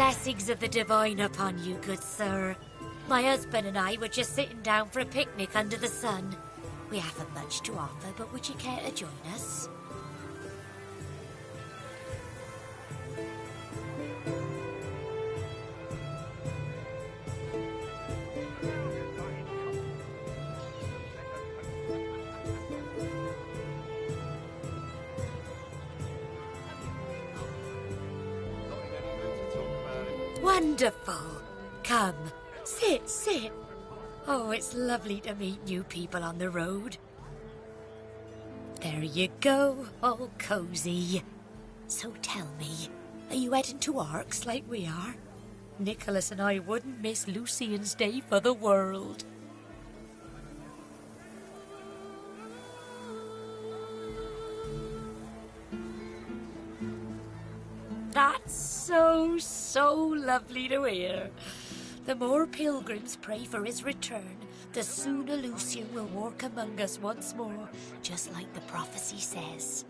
Blessings of the divine upon you, good sir. My husband and I were just sitting down for a picnic under the sun. We haven't much to offer, but would you care to join us? Wonderful. Come, sit. Oh, it's lovely to meet new people on the road. There you go, all cozy. So tell me, are you heading to Arks like we are? Nicholas and I wouldn't miss Lucian's Day for the world. That's so lovely to hear. The more pilgrims pray for his return, the sooner Lucian will walk among us once more, just like the prophecy says.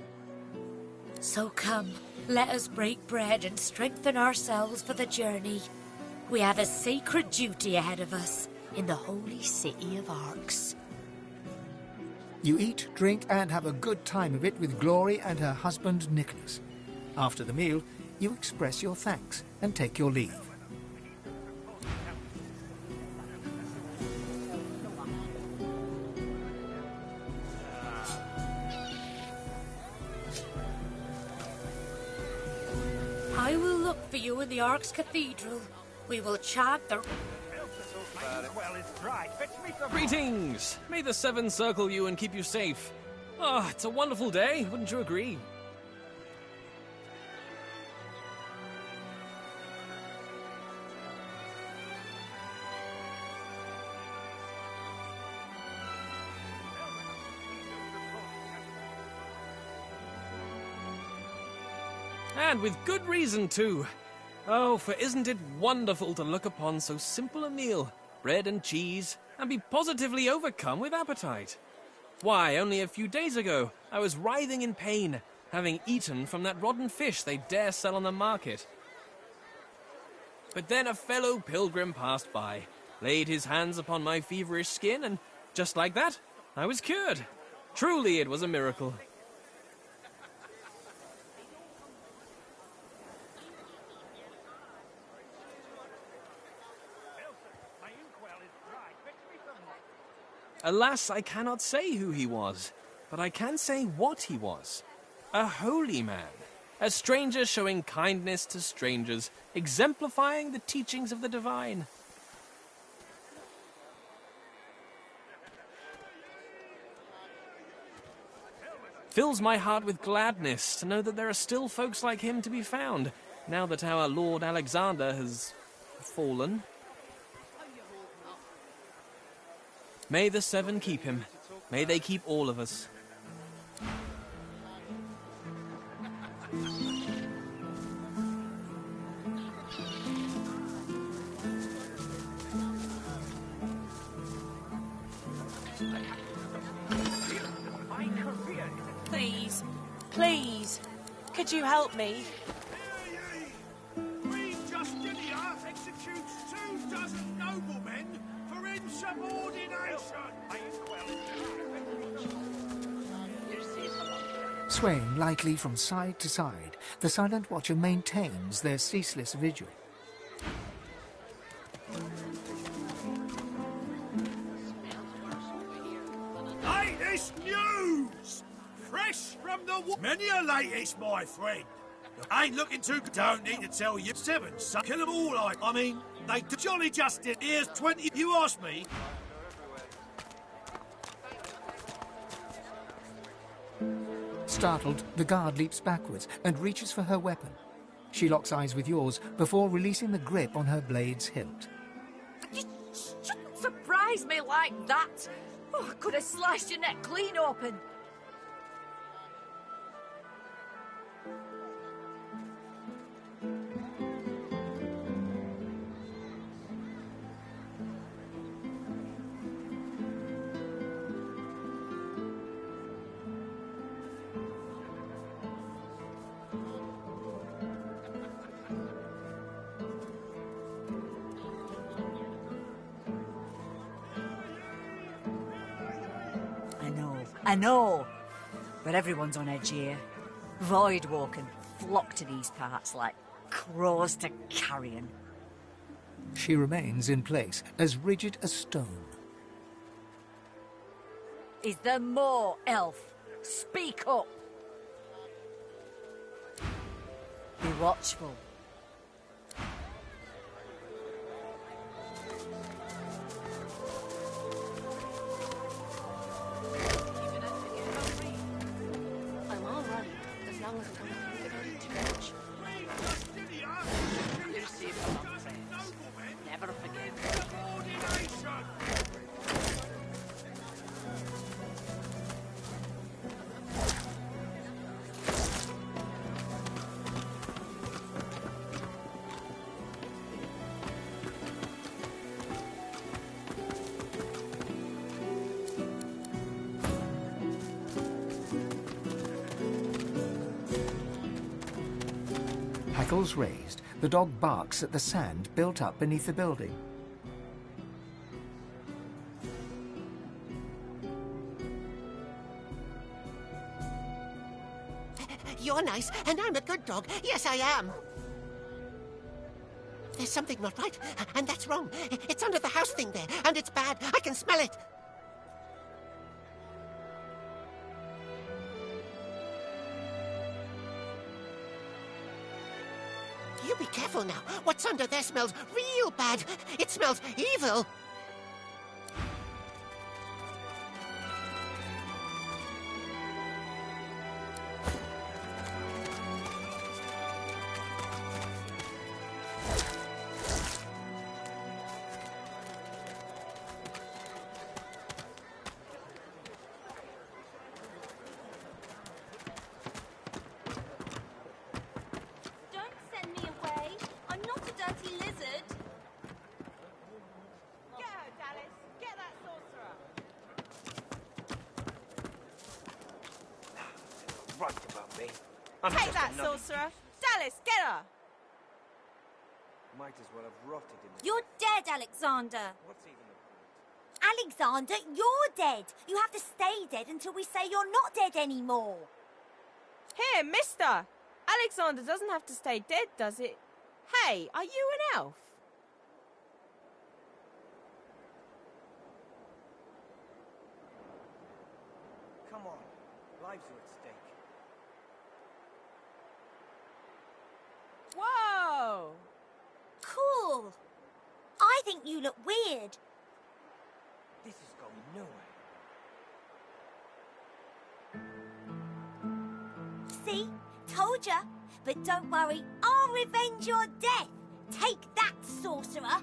So come, let us break bread and strengthen ourselves for the journey. We have a sacred duty ahead of us in the holy city of Arks. You eat, drink, and have a good time of it with Glory and her husband Nicholas. After the meal, you express your thanks and take your leave. I will look for you in the Arks Cathedral. We will chant the... Greetings! May the Seven circle you and keep you safe. Ah, it's a wonderful day, wouldn't you agree? And with good reason, too. Oh, for isn't it wonderful to look upon so simple a meal, bread and cheese, and be positively overcome with appetite? Why, only a few days ago, I was writhing in pain, having eaten from that rotten fish they dare sell on the market. But then a fellow pilgrim passed by, laid his hands upon my feverish skin, and just like that, I was cured. Truly, it was a miracle. Alas, I cannot say who he was, but I can say what he was. A holy man. A stranger showing kindness to strangers, exemplifying the teachings of the divine. Fills my heart with gladness to know that there are still folks like him to be found, now that our Lord Alexander has fallen. May the Seven keep him. May they keep all of us. Please, could you help me? Queen Justinia executes 24 noblemen for insubordination. Swaying lightly from side to side, the Silent Watcher maintains their ceaseless vigil. Latest news! Fresh from the... Many a latest, my friend. Ain't looking too... Don't need to tell you. Seven, so kill them all, I mean, they jolly just did. Here's 20... You asked me. Startled, the guard leaps backwards and reaches for her weapon. She locks eyes with yours before releasing the grip on her blade's hilt. You shouldn't surprise me like that. Oh, I could have sliced your neck clean open. I know, but everyone's on edge here. Voidwalk and flock to these parts like crows to carrion. She remains in place, as rigid as stone. Is there more, elf? Speak up! Be watchful. I'm all right, as long as I don't think about it too much. Lucy among friends. Never forget. Hackles raised, the dog barks at the sand built up beneath the building. You're nice, and I'm a good dog. Yes, I am. There's something not right, and that's wrong. It's under the house thing there, and it's bad. I can smell it. You be careful now. What's under there smells real bad. It smells evil. Don't send me away. I'm not a dirty lizard. Get her, Dallas. Get that sorcerer. Right about me. Take that, sorcerer. Dallas, get her. Might as well have rotted in the... You're dead, Alexander. What's even the point? Alexander, you're dead. You have to stay dead until we say you're not dead anymore. Here, mister. Alexander doesn't have to stay dead, does it? Hey, are you an elf? Come on. Lives are at stake. Whoa! Cool. I think you look weird. This is going nowhere. See? Told ya. But don't worry, I'll revenge your death. Take that, sorcerer.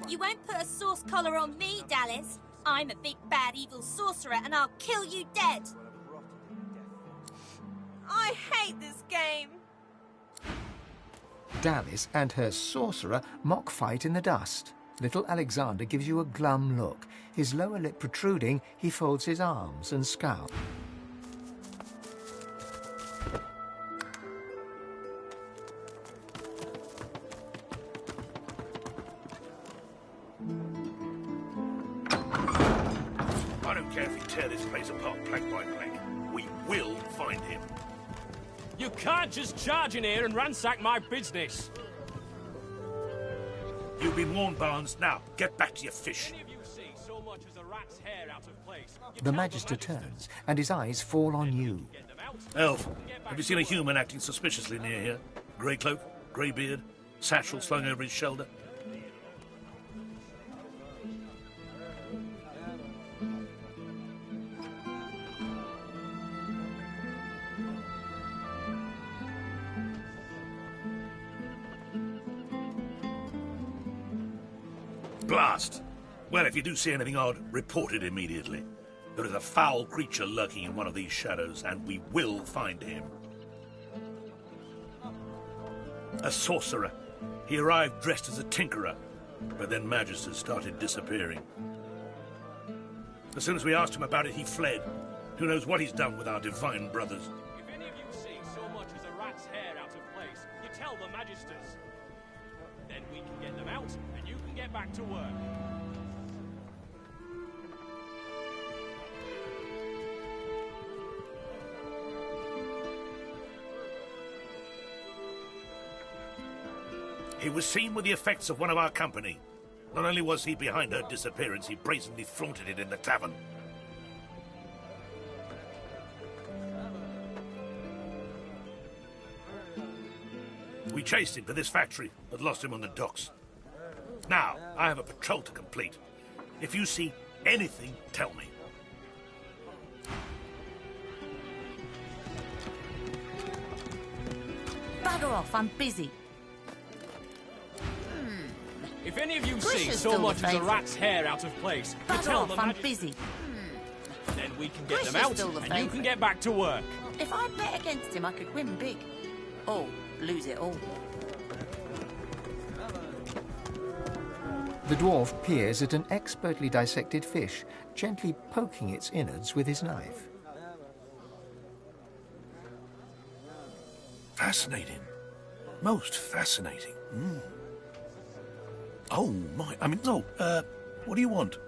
You won't put a sauce collar on me, Dallas. I'm a big bad evil sorcerer and I'll kill you dead. Well, I've rotted in death. I hate this game. Dallas and her sorcerer mock fight in the dust. Little Alexander gives you a glum look. His lower lip protruding, he folds his arms and scowls. I don't care if you tear this place apart plank by plank. We will find him. You can't just charge in here and ransack my business. You've been warned, Barnes. Now, get back to your fish. Any of you see so much as a rat's hair out of place, you The tell Magister Magisters. turns, and his eyes fall on you. Get them out. Elf, have you seen a human acting suspiciously near here? Grey cloak, grey beard, satchel slung over his shoulder? Blast! Well, if you do see anything odd, report it immediately. There is a foul creature lurking in one of these shadows, and we will find him. A sorcerer. He arrived dressed as a tinkerer, but then Magisters started disappearing. As soon as we asked him about it, he fled. Who knows what he's done with our divine brothers? If any of you see so much as a rat's hair out of place, you tell the Magisters. Then we can get them out, and you can get back to work. He was seen with the effects of one of our company. Not only was he behind her disappearance, he brazenly flaunted it in the tavern. We chased him to this factory, but lost him on the docks. Now, I have a patrol to complete. If you see anything, tell me. Bugger off, I'm busy. If any of you Bush see is so still much the as a favourite. rat's hair out of place, you Bugger tell off, them I'm magic- busy. Then we can get Bush them is out, still the and you favourite. can get back to work. If I bet against him, I could win big. Or lose it all. The dwarf peers at an expertly dissected fish, gently poking its innards with his knife. Fascinating. Most fascinating. Oh, my... what do you want?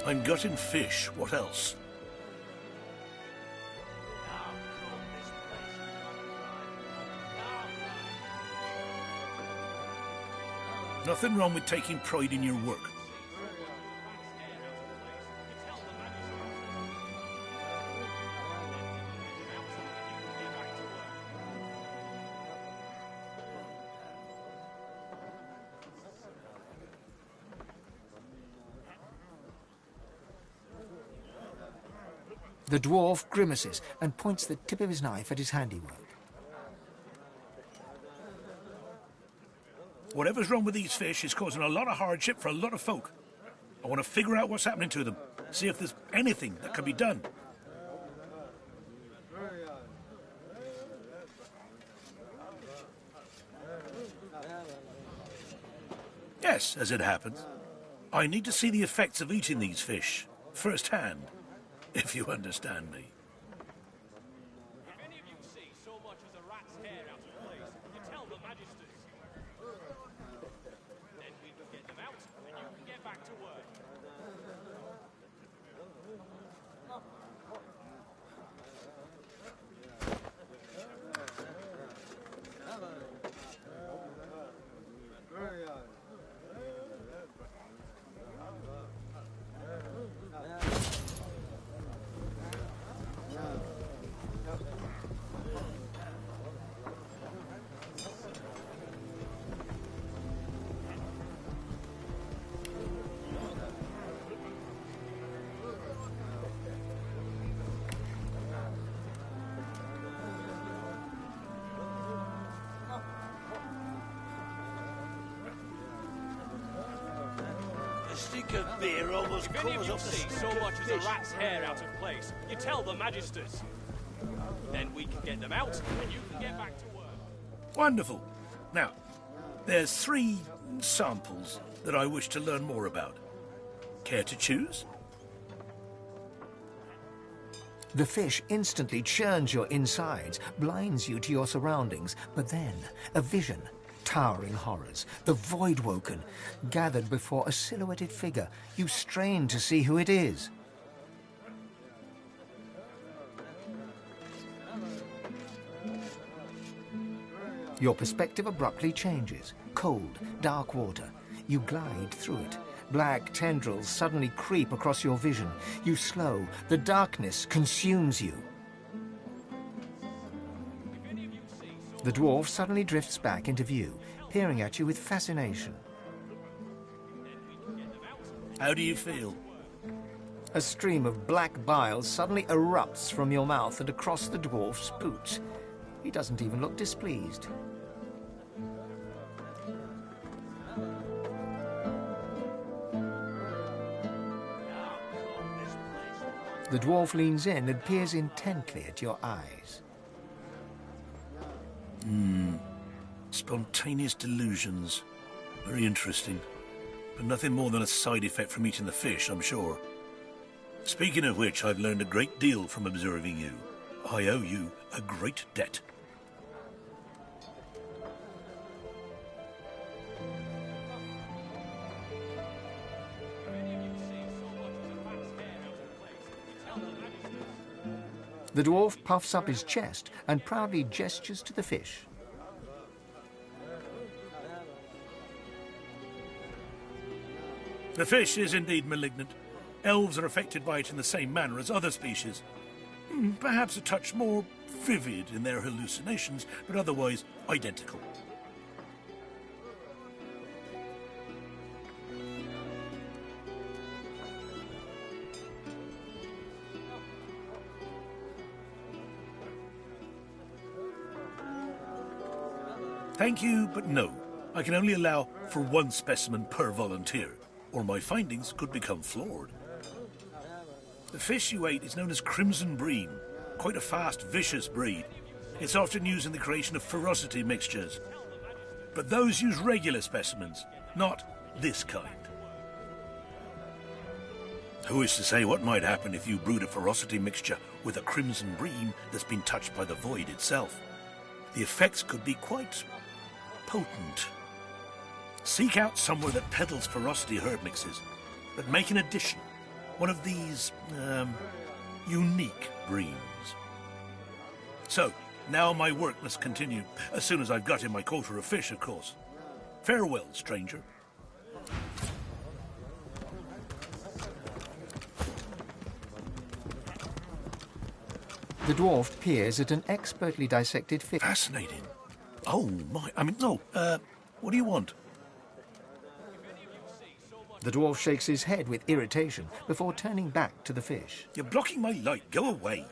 I'm gutting fish. What else? Nothing wrong with taking pride in your work. The dwarf grimaces and points the tip of his knife at his handiwork. Whatever's wrong with these fish is causing a lot of hardship for a lot of folk. I want to figure out what's happening to them. See if there's anything that can be done. Yes, as it happens. I need to see the effects of eating these fish firsthand, if you understand me. If any of you see so much as a rat's hair out of place, you tell the magisters. Then we can get them out, and you can get back to work. A stick of beer almost If any of covers you up the see stink so of much as a fish. rat's hair out of place, you tell the magisters. Then we can get them out, and you can get back to work. Wonderful. Now, there's 3 samples that I wish to learn more about. Care to choose? The fish instantly churns your insides, blinds you to your surroundings, but then a vision, towering horrors, the Voidwoken, gathered before a silhouetted figure. You strain to see who it is. Your perspective abruptly changes. Cold, dark water. You glide through it. Black tendrils suddenly creep across your vision. You slow. The darkness consumes you. The dwarf suddenly drifts back into view, peering at you with fascination. How do you feel? A stream of black bile suddenly erupts from your mouth and across the dwarf's boots. He doesn't even look displeased. The dwarf leans in and peers intently at your eyes. Spontaneous delusions. Very interesting. But nothing more than a side effect from eating the fish, I'm sure. Speaking of which, I've learned a great deal from observing you. I owe you a great debt. The dwarf puffs up his chest and proudly gestures to the fish. The fish is indeed malignant. Elves are affected by it in the same manner as other species. Perhaps a touch more vivid in their hallucinations, but otherwise identical. Thank you, but no. I can only allow for one specimen per volunteer, or my findings could become flawed. The fish you ate is known as crimson bream, quite a fast, vicious breed. It's often used in the creation of ferocity mixtures. But those use regular specimens, not this kind. Who is to say what might happen if you brewed a ferocity mixture with a crimson bream that's been touched by the void itself? The effects could be quite potent. Seek out somewhere that peddles ferocity herb mixes, but make an addition. One of these, unique breams. So, now my work must continue, as soon as I've got in my quota of fish, of course. Farewell, stranger. The dwarf peers at an expertly dissected fish. Fascinating. Oh, my... what do you want? The dwarf shakes his head with irritation before turning back to the fish. You're blocking my light. Go away.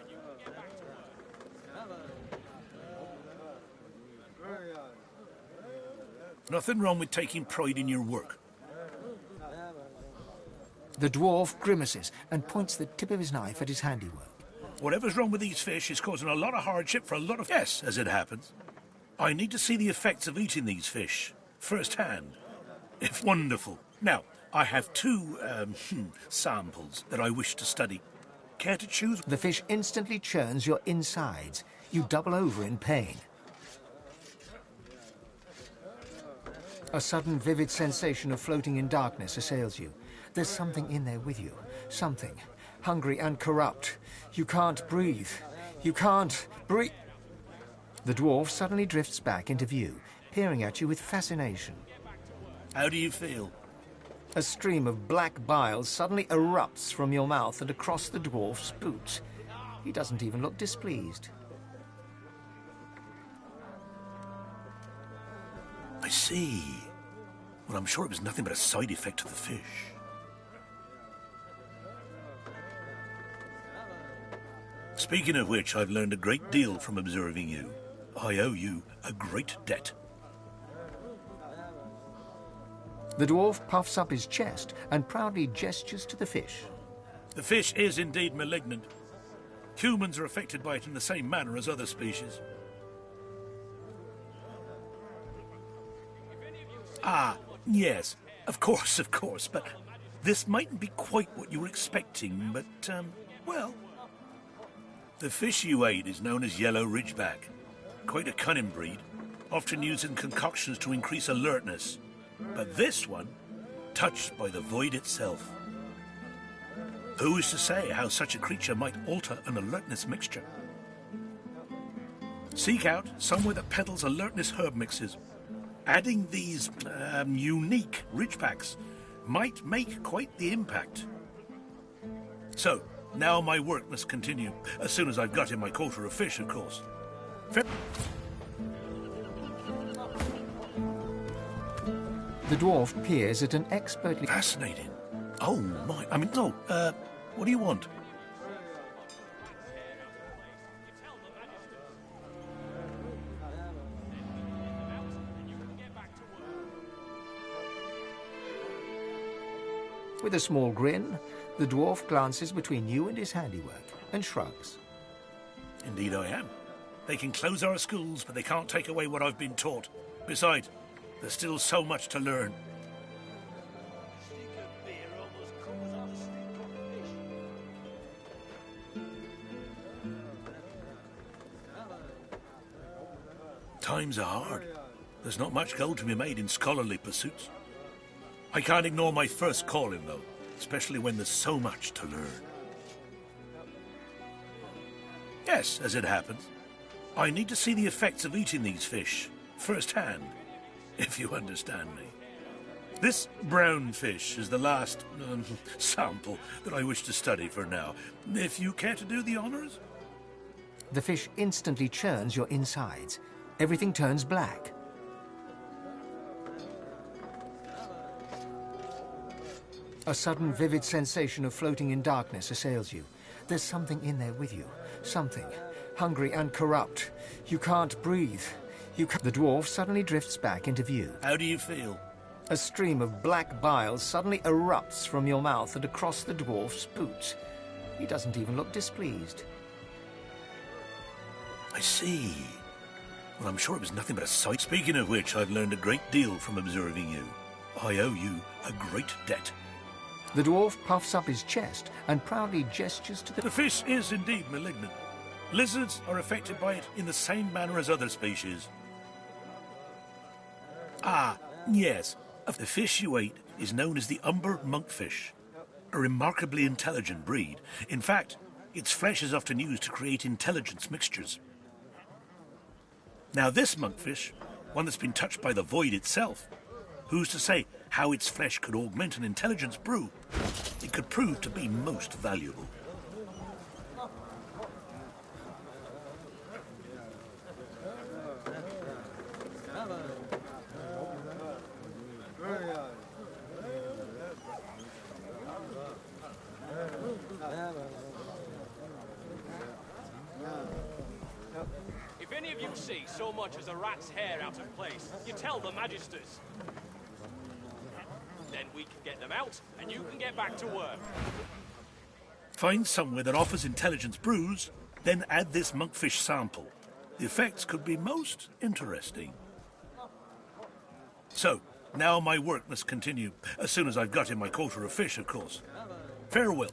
Nothing wrong with taking pride in your work. The dwarf grimaces and points the tip of his knife at his handiwork. Whatever's wrong with these fish is causing a lot of hardship for a lot of... Yes, as it happens. I need to see the effects of eating these fish firsthand. If wonderful. Now, I have two, samples that I wish to study. Care to choose? The fish instantly churns your insides. You double over in pain. A sudden vivid sensation of floating in darkness assails you. There's something in there with you. Something. Hungry and corrupt. You can't breathe. You can't breathe. The dwarf suddenly drifts back into view, peering at you with fascination. How do you feel? A stream of black bile suddenly erupts from your mouth and across the dwarf's boots. He doesn't even look displeased. I see. Well, I'm sure it was nothing but a side effect of the fish. Speaking of which, I've learned a great deal from observing you. I owe you a great debt. The dwarf puffs up his chest and proudly gestures to the fish. The fish is indeed malignant. Humans are affected by it in the same manner as other species. Ah, yes, of course, but this mightn't be quite what you were expecting, but, well... The fish you ate is known as yellow ridgeback. Quite a cunning breed, often used in concoctions to increase alertness. But this one, touched by the void itself. Who is to say how such a creature might alter an alertness mixture? Seek out somewhere that peddles alertness herb mixes. Adding these, unique ridgebacks might make quite the impact. So, now my work must continue, as soon as I've got in my quota of fish, of course. The dwarf peers at an expertly... Fascinating. Oh, my... what do you want? With a small grin, the dwarf glances between you and his handiwork and shrugs. Indeed I am. They can close our schools, but they can't take away what I've been taught. Besides, there's still so much to learn. Times are hard. There's not much gold to be made in scholarly pursuits. I can't ignore my first calling, though, especially when there's so much to learn. Yes, as it happens. I need to see the effects of eating these fish firsthand, if you understand me. This brown fish is the last sample that I wish to study for now. If you care to do the honors? The fish instantly churns your insides. Everything turns black. A sudden vivid sensation of floating in darkness assails you. There's something in there with you. Something. Hungry and corrupt. You can't breathe. The dwarf suddenly drifts back into view. How do you feel? A stream of black bile suddenly erupts from your mouth and across the dwarf's boots. He doesn't even look displeased. I see. Well, I'm sure it was nothing but a sight. Speaking of which, I've learned a great deal from observing you. I owe you a great debt. The dwarf puffs up his chest and proudly gestures to The fish is indeed malignant. Lizards are affected by it in the same manner as other species. Ah, yes. The fish you ate is known as the umber monkfish, a remarkably intelligent breed. In fact, its flesh is often used to create intelligence mixtures. Now this monkfish, one that's been touched by the void itself, who's to say how its flesh could augment an intelligence brew? It could prove to be most valuable. If any of you see so much as a rat's hair out of place, you tell the magisters. Then we can get them out, and you can get back to work. Find somewhere that offers intelligence brews, then add this monkfish sample. The effects could be most interesting. So, now my work must continue, as soon as I've got in my quota of fish, of course. Farewell.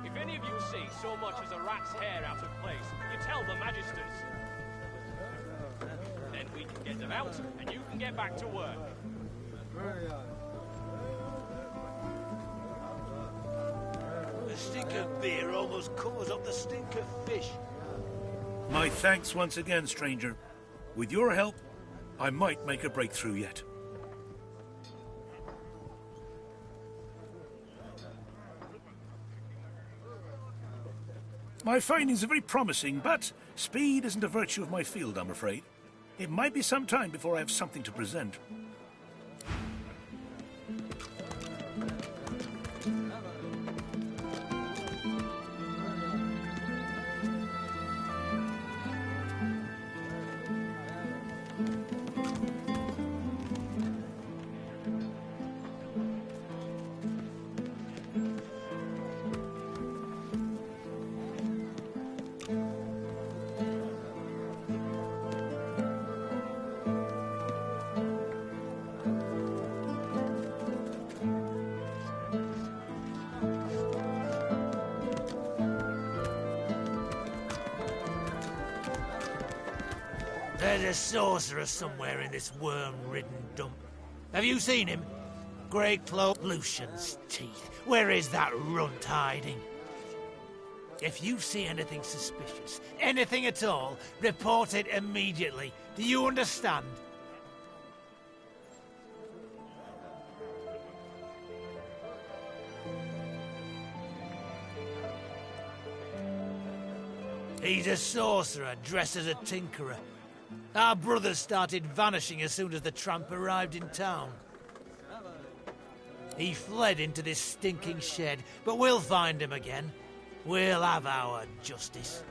If any of you see so much as a rat's hair out of place, you tell the magisters. Then we can get them out, and you can get back to work. The stink of beer almost covers up the stink of fish. My thanks once again, stranger. With your help, I might make a breakthrough yet. My findings are very promising, but speed isn't a virtue of my field, I'm afraid. It might be some time before I have something to present. There's a sorcerer somewhere in this worm-ridden dump. Have you seen him? Grey cloak, Lucian's teeth. Where is that runt hiding? If you see anything suspicious, anything at all, report it immediately. Do you understand? He's a sorcerer dressed as a tinkerer. Our brothers started vanishing as soon as the tramp arrived in town. He fled into this stinking shed, but we'll find him again. We'll have our justice.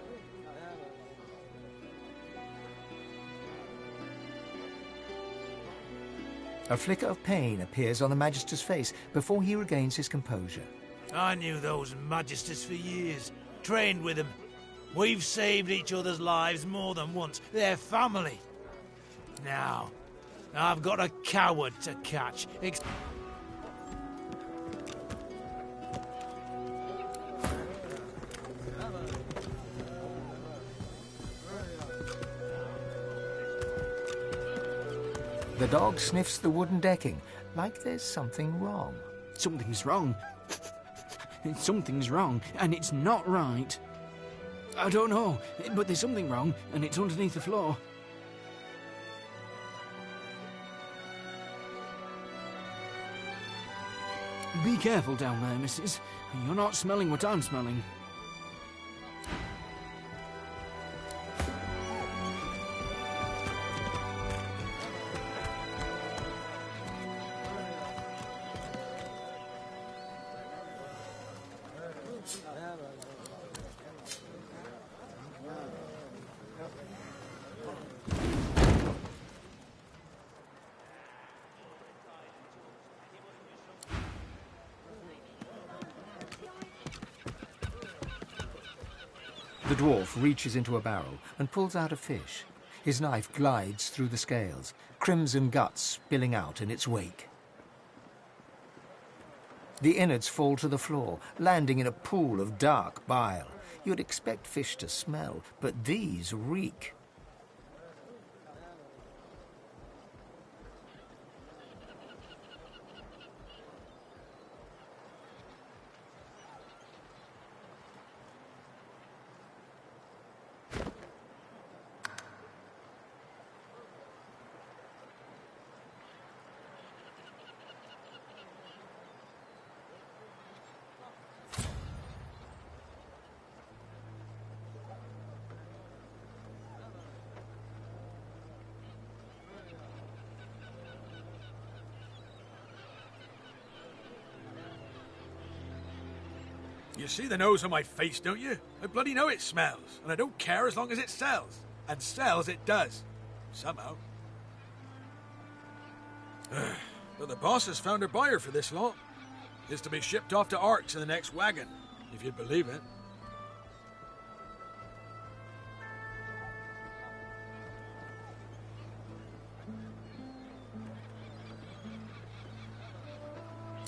A flicker of pain appears on the Magister's face before he regains his composure. I knew those Magisters for years, trained with them. We've saved each other's lives more than once. They're family. Now, I've got a coward to catch. The dog sniffs the wooden decking, like there's something wrong. Something's wrong. Something's wrong, and it's not right. I don't know, but there's something wrong, and it's underneath the floor. Be careful down there, missus. You're not smelling what I'm smelling. The dwarf reaches into a barrel and pulls out a fish. His knife glides through the scales, crimson guts spilling out in its wake. The innards fall to the floor, landing in a pool of dark bile. You'd expect fish to smell, but these reek. You see the nose on my face, don't you? I bloody know it smells, and I don't care as long as it sells. And sells it does. Somehow. But the boss has found a buyer for this lot. It's to be shipped off to Arks in the next wagon, if you'd believe it.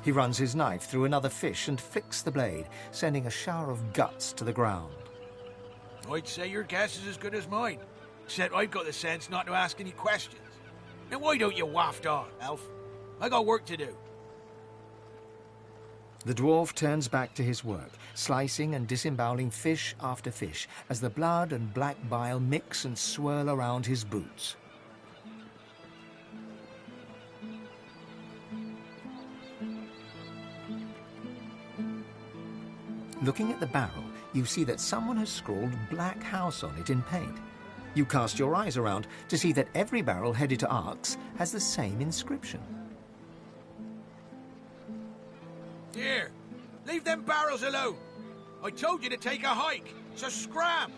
He runs his knife through another fish and flicks the blade, sending a shower of guts to the ground. I'd say your guess is as good as mine, except I've got the sense not to ask any questions. Now why don't you waft on, Elf? I got work to do. The dwarf turns back to his work, slicing and disemboweling fish after fish, as the blood and black bile mix and swirl around his boots. Looking at the barrel, you see that someone has scrawled Black House on it in paint. You cast your eyes around to see that every barrel headed to Arks has the same inscription. Here, leave them barrels alone. I told you to take a hike, so scram!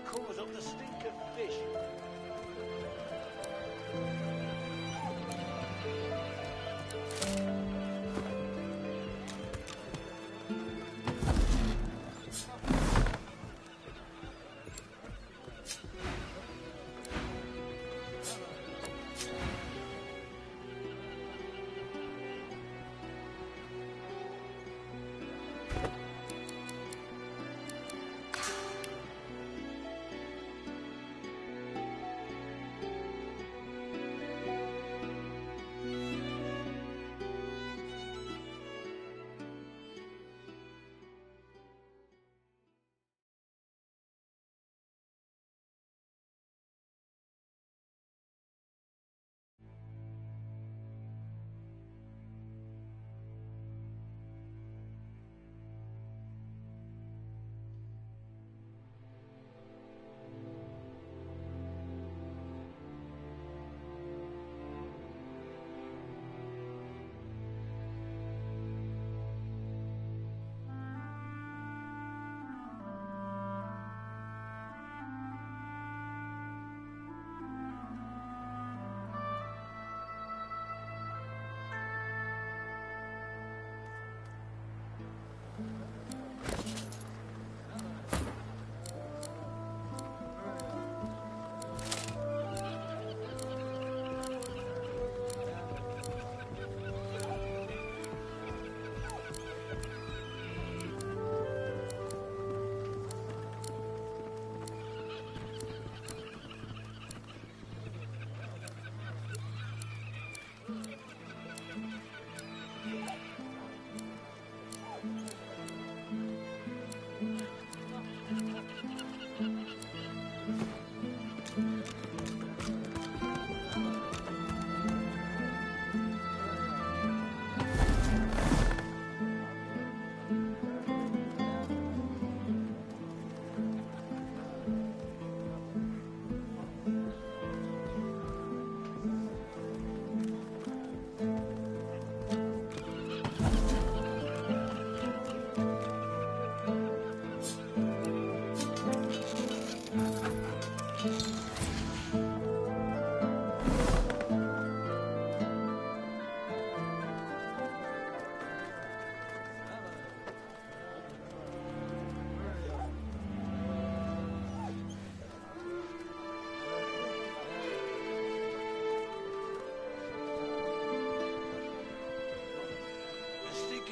Covers up the stink of fish.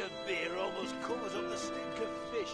of beer almost covers up the stink of fish.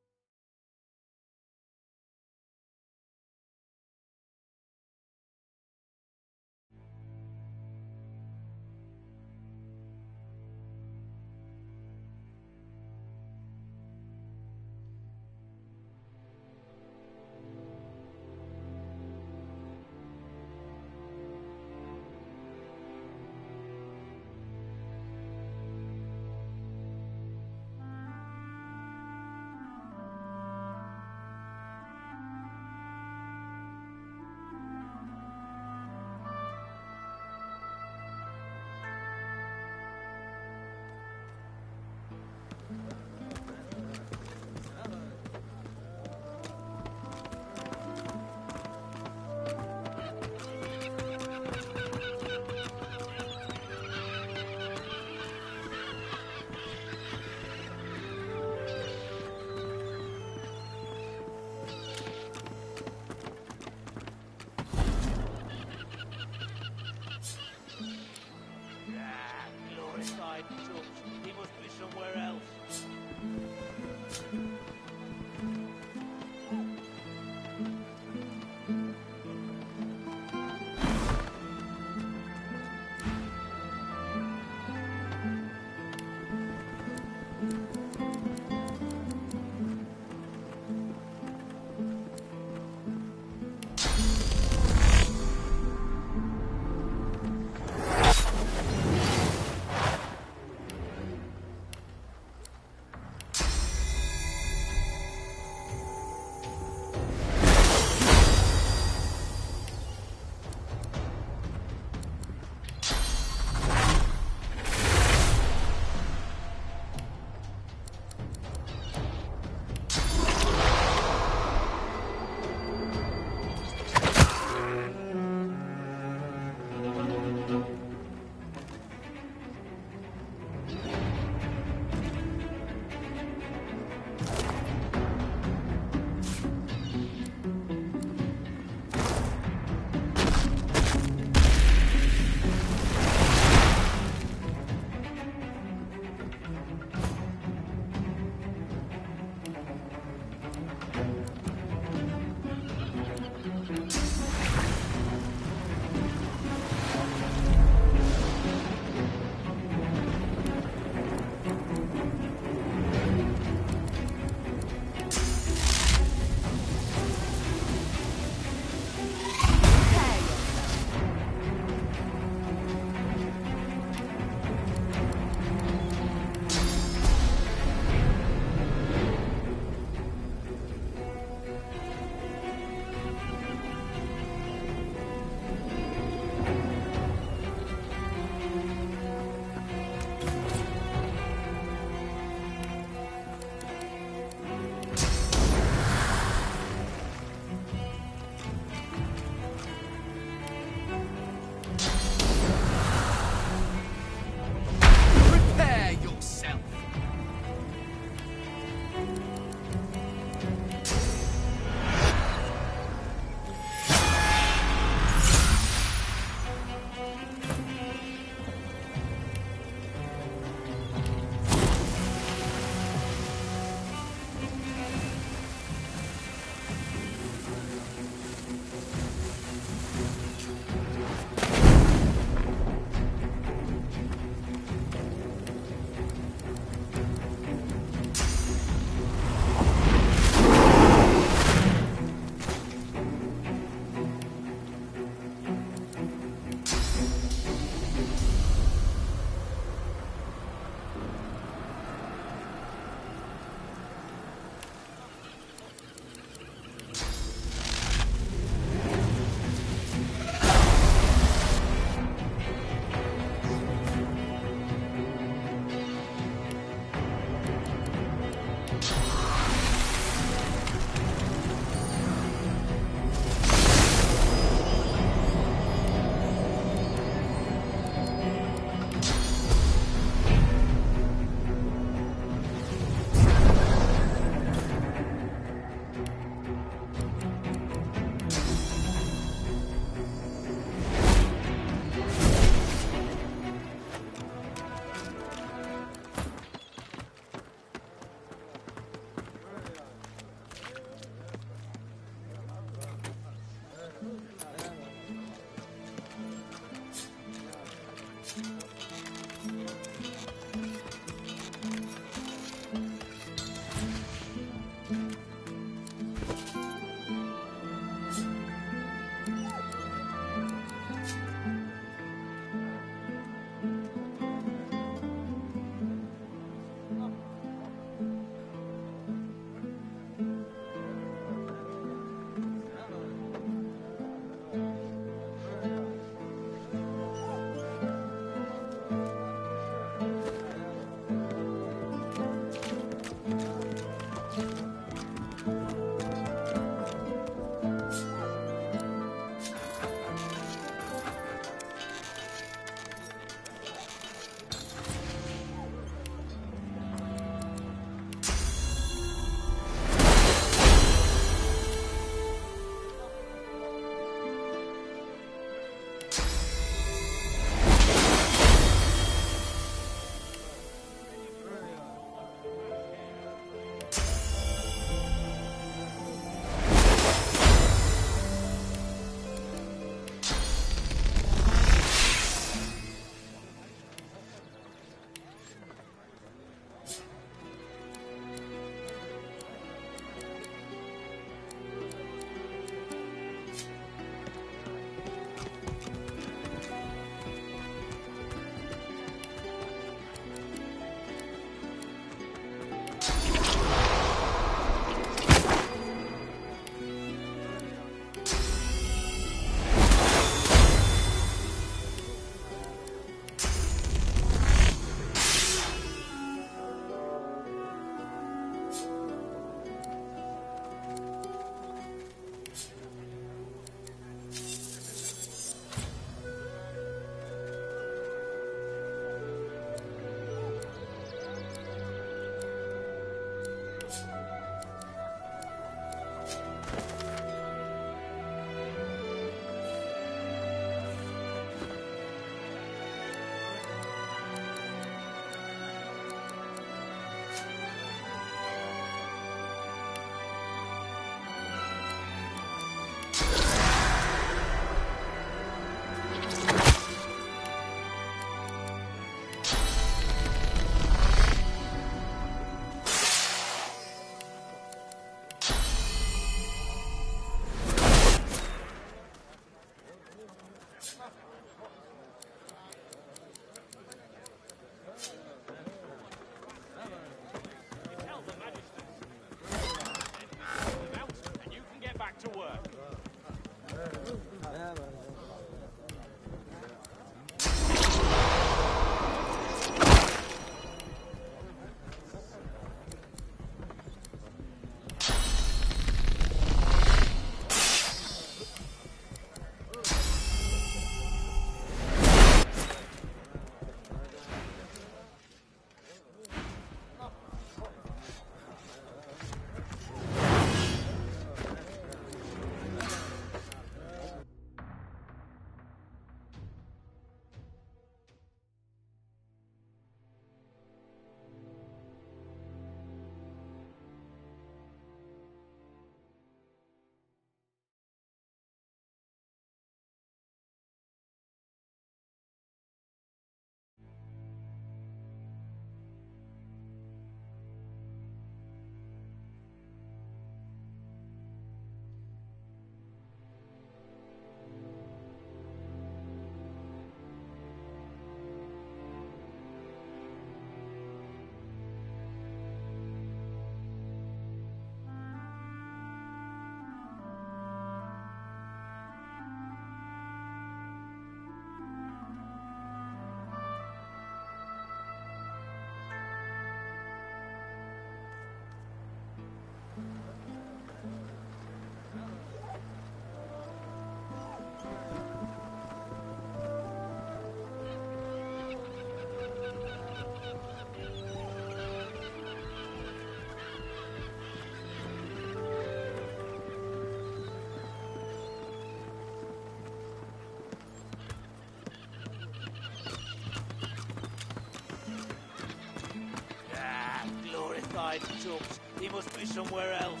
tucks. He must be somewhere else.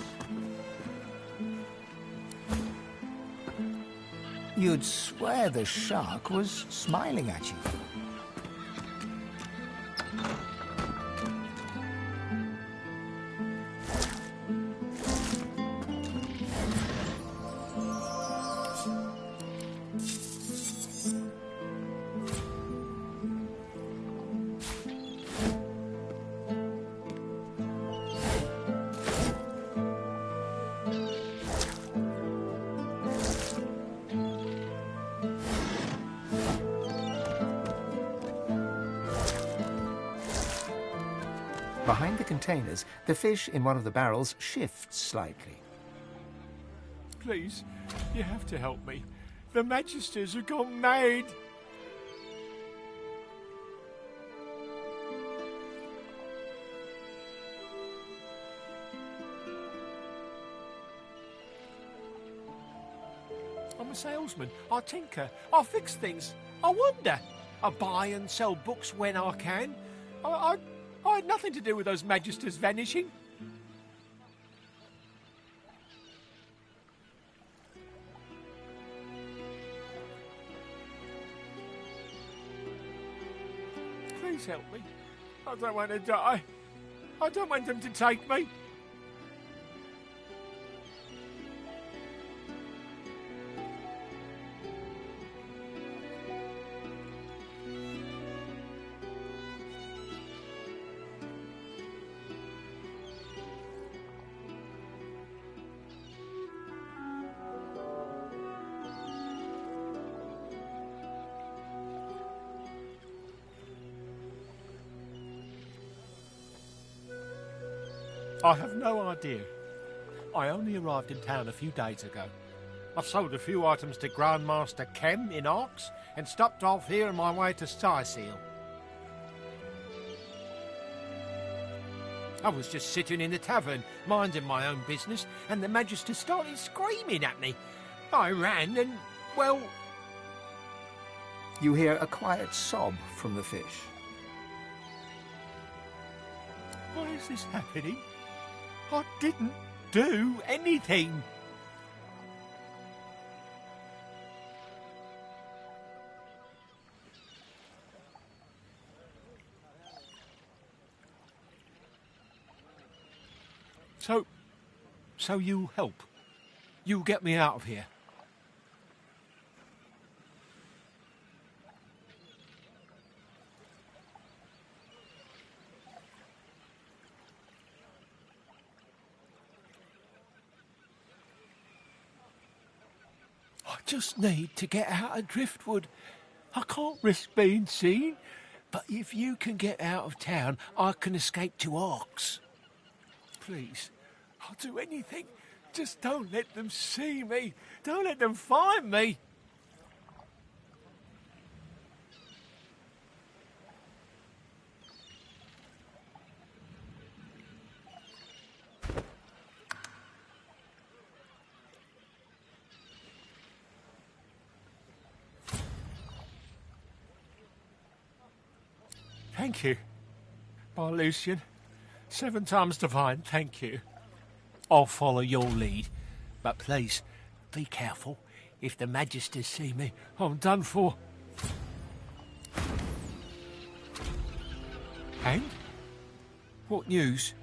You'd swear the shark was smiling at you. Behind the containers, the fish in one of the barrels shifts slightly. Please, you have to help me. The Magisters have gone mad. I'm a salesman. I tinker. I fix things. I wonder. I buy and sell books when I can. I had nothing to do with those Magisters vanishing. Please help me. I don't want to die. I don't want them to take me. I have no idea. I only arrived in town a few days ago. I've sold a few items to Grandmaster Kem in Arx and stopped off here on my way to Skyseal. I was just sitting in the tavern, minding my own business, and the Magister started screaming at me. I ran and, well... You hear a quiet sob from the fish. Why is this happening? I didn't do anything. So you help. You get me out of here. I just need to get out of Driftwood. I can't risk being seen, but if you can get out of town, I can escape to Arx. Please, I'll do anything. Just don't let them see me. Don't let them find me. Thank you. By Lucian. 7 times divine, thank you. I'll follow your lead. But please, be careful. If the Magisters see me, I'm done for. And? What news?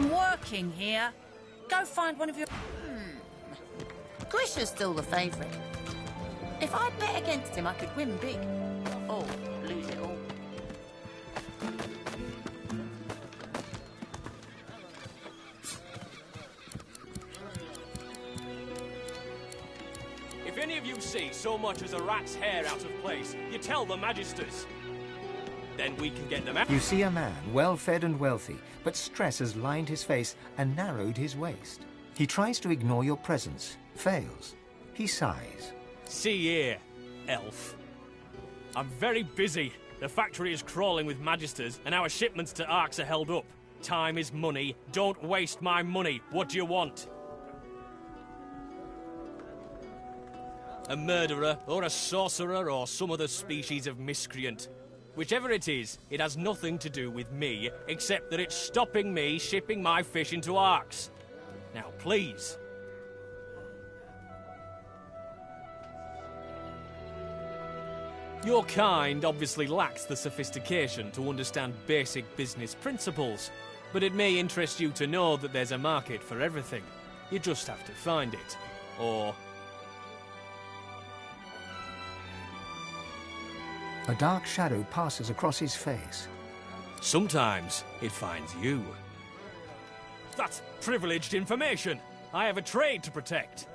I'm working here. Go find one of your... Grisha's still the favourite. If I bet against him, I could win big. Or lose it all. If any of you see so much as a rat's hair out of place, you tell the magisters. Then we can get them out. You see a man, well-fed and wealthy, but stress has lined his face and narrowed his waist. He tries to ignore your presence, fails. He sighs. See here, elf. I'm very busy. The factory is crawling with magisters, and our shipments to Arx are held up. Time is money. Don't waste my money. What do you want? A murderer, or a sorcerer, or some other species of miscreant. Whichever it is, it has nothing to do with me, except that it's stopping me shipping my fish into Arx. Now, please. Your kind obviously lacks the sophistication to understand basic business principles, but it may interest you to know that there's a market for everything. You just have to find it. Or... A dark shadow passes across his face. sometimes it finds you. That's privileged information. I have a trade to protect.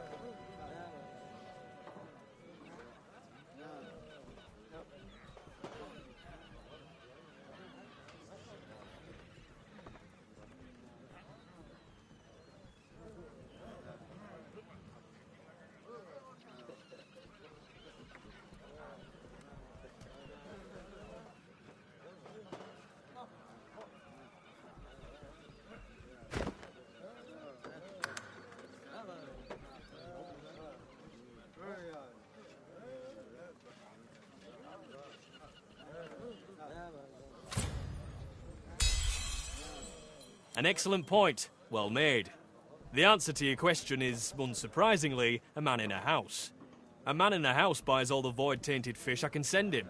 An excellent point. Well made. The answer to your question is, unsurprisingly, a man in a house. A man in a house buys all the void-tainted fish I can send him.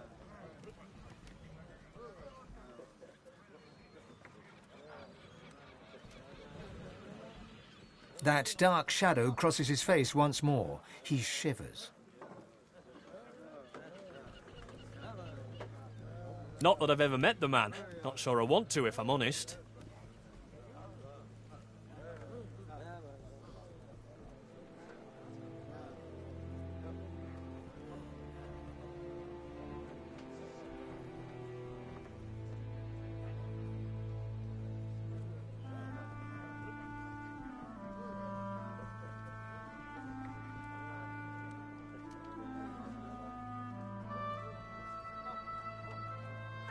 That dark shadow crosses his face once more. He shivers. Not that I've ever met the man. Not sure I want to, if I'm honest.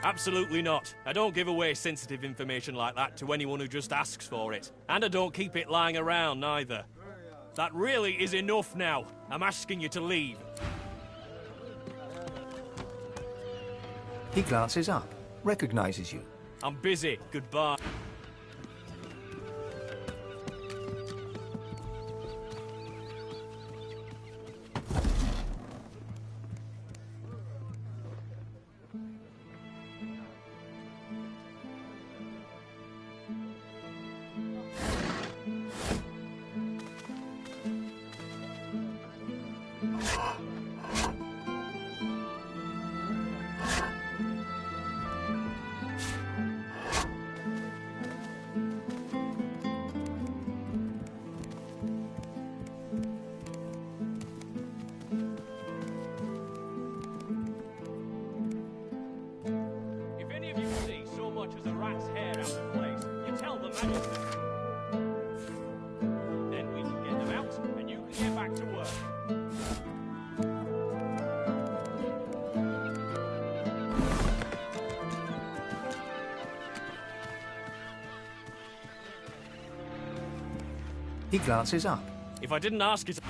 Absolutely not. I don't give away sensitive information like that to anyone who just asks for it. And I don't keep it lying around, neither. That really is enough now. I'm asking you to leave. He glances up, recognizes you. I'm busy. Goodbye. He glances up. If I didn't ask you to...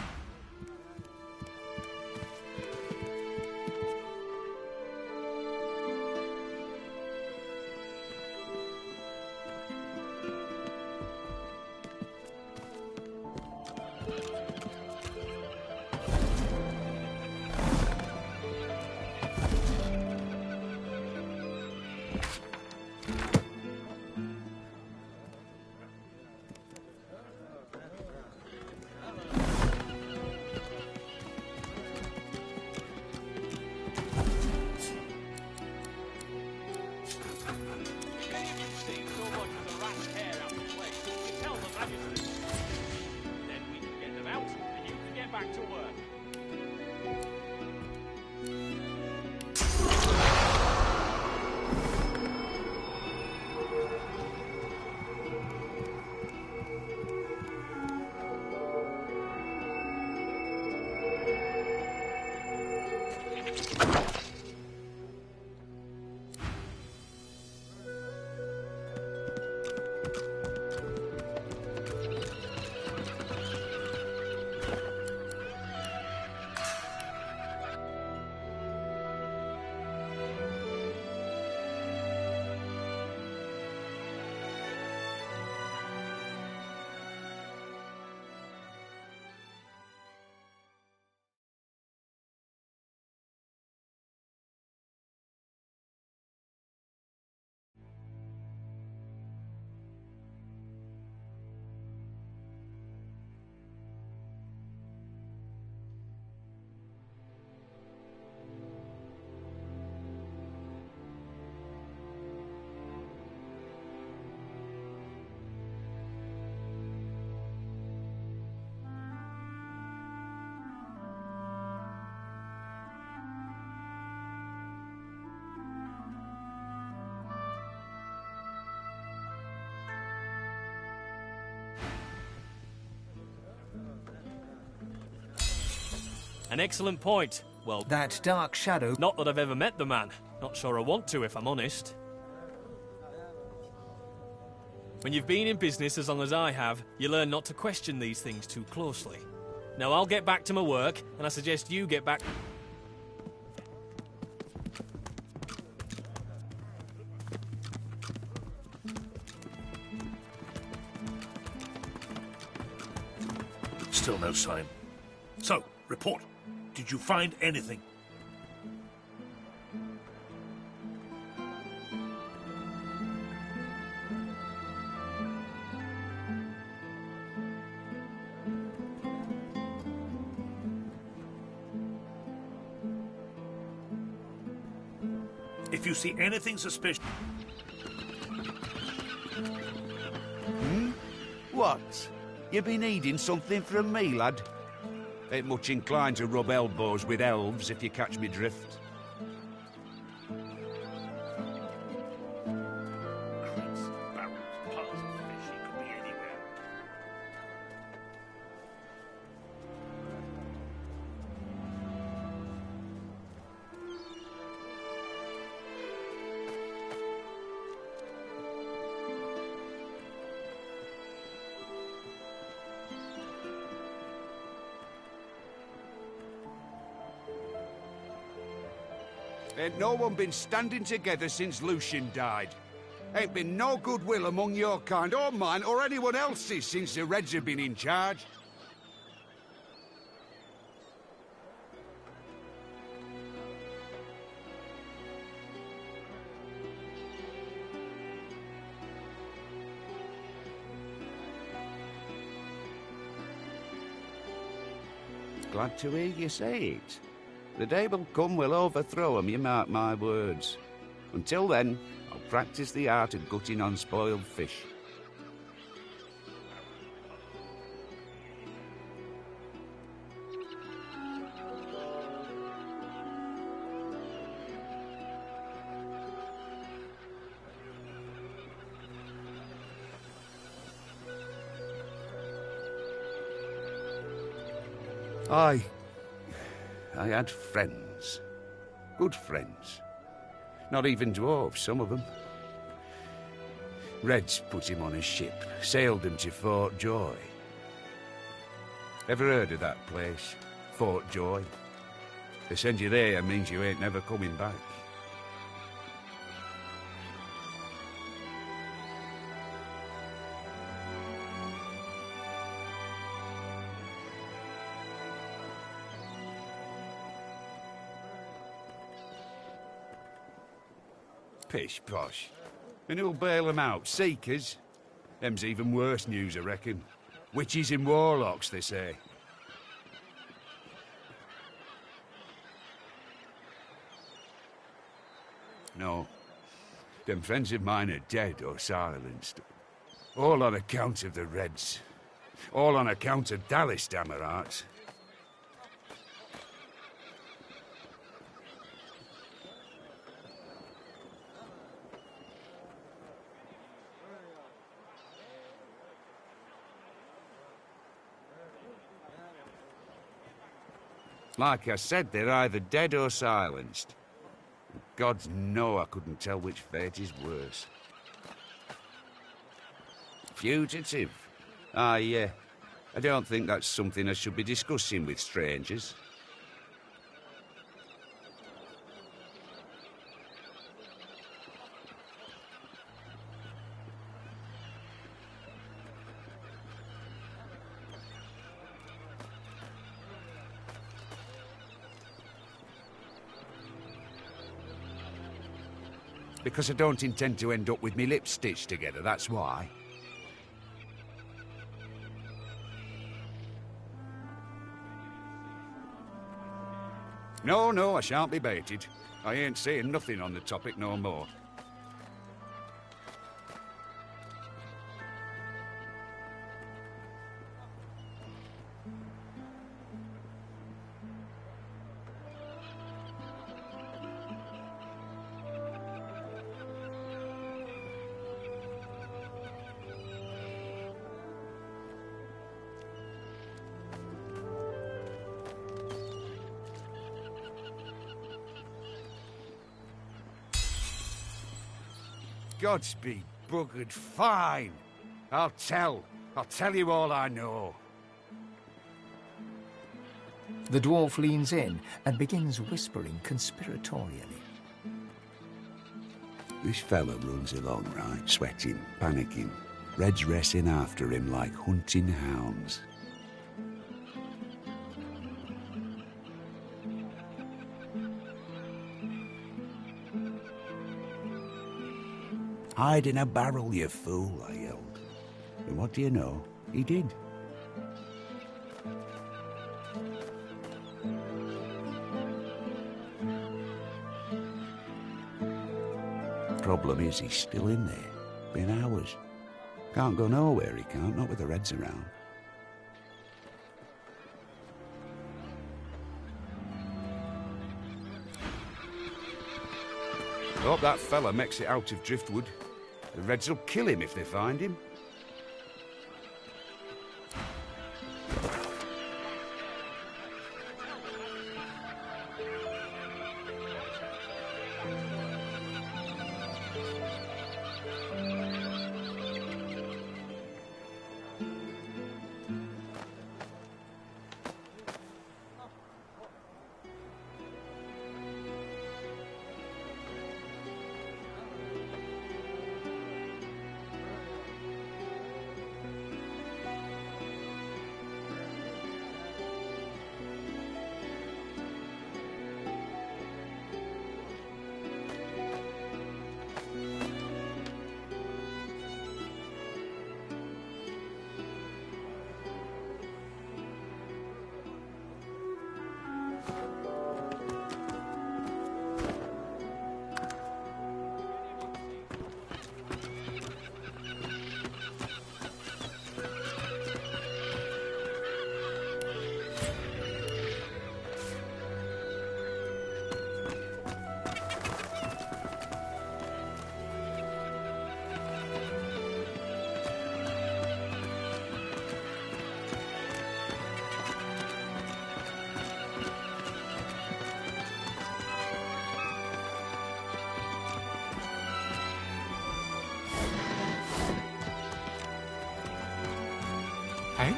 back to work. An excellent point. Well, that dark shadow... Not that I've ever met the man. Not sure I want to, if I'm honest. When you've been in business as long as I have, you learn not to question these things too closely. Now I'll get back to my work, and I suggest you get back... Still no sign. So, report. Did you find anything? If you see anything suspicious... What? You be needing something from me, lad? Ain't much inclined to rub elbows with elves, if you catch me drift. Crates, barrels, piles of fish, it could be anywhere. Ain't no one been standing together since Lucian died. Ain't been no goodwill among your kind, or mine, or anyone else's since the Reds have been in charge. Glad to hear you say it. The day will come we'll overthrow 'em, you mark my words. Until then, I'll practice the art of gutting unspoiled fish. I had friends. Good friends. Not even dwarves, some of them. Reds put him on a ship, sailed him to Fort Joy. Ever heard of that place? Fort Joy? They send you there means you ain't never coming back. Pish posh. And who'll bail them out? Seekers? Them's even worse news, I reckon. Witches and warlocks, they say. No. Them friends of mine are dead or silenced. All on account of the Reds. All on account of Dallas, damn her hearts. Like I said, they're either dead or silenced. Gods know I couldn't tell which fate is worse. Fugitive? I don't think that's something I should be discussing with strangers. Because I don't intend to end up with me lips stitched together, that's why. No, I shan't be baited. I ain't saying nothing on the topic no more. Gods be buggered fine. I'll tell you all I know. The dwarf leans in and begins whispering conspiratorially. This fella runs along, right, sweating, panicking. Red's racing after him like hunting hounds. Hide in a barrel, you fool, I yelled. And what do you know? He did. Problem is, he's still in there. Been hours. Can't go nowhere, he can't, not with the Reds around. Hope that fella makes it out of Driftwood. The Reds will kill him if they find him. Hank?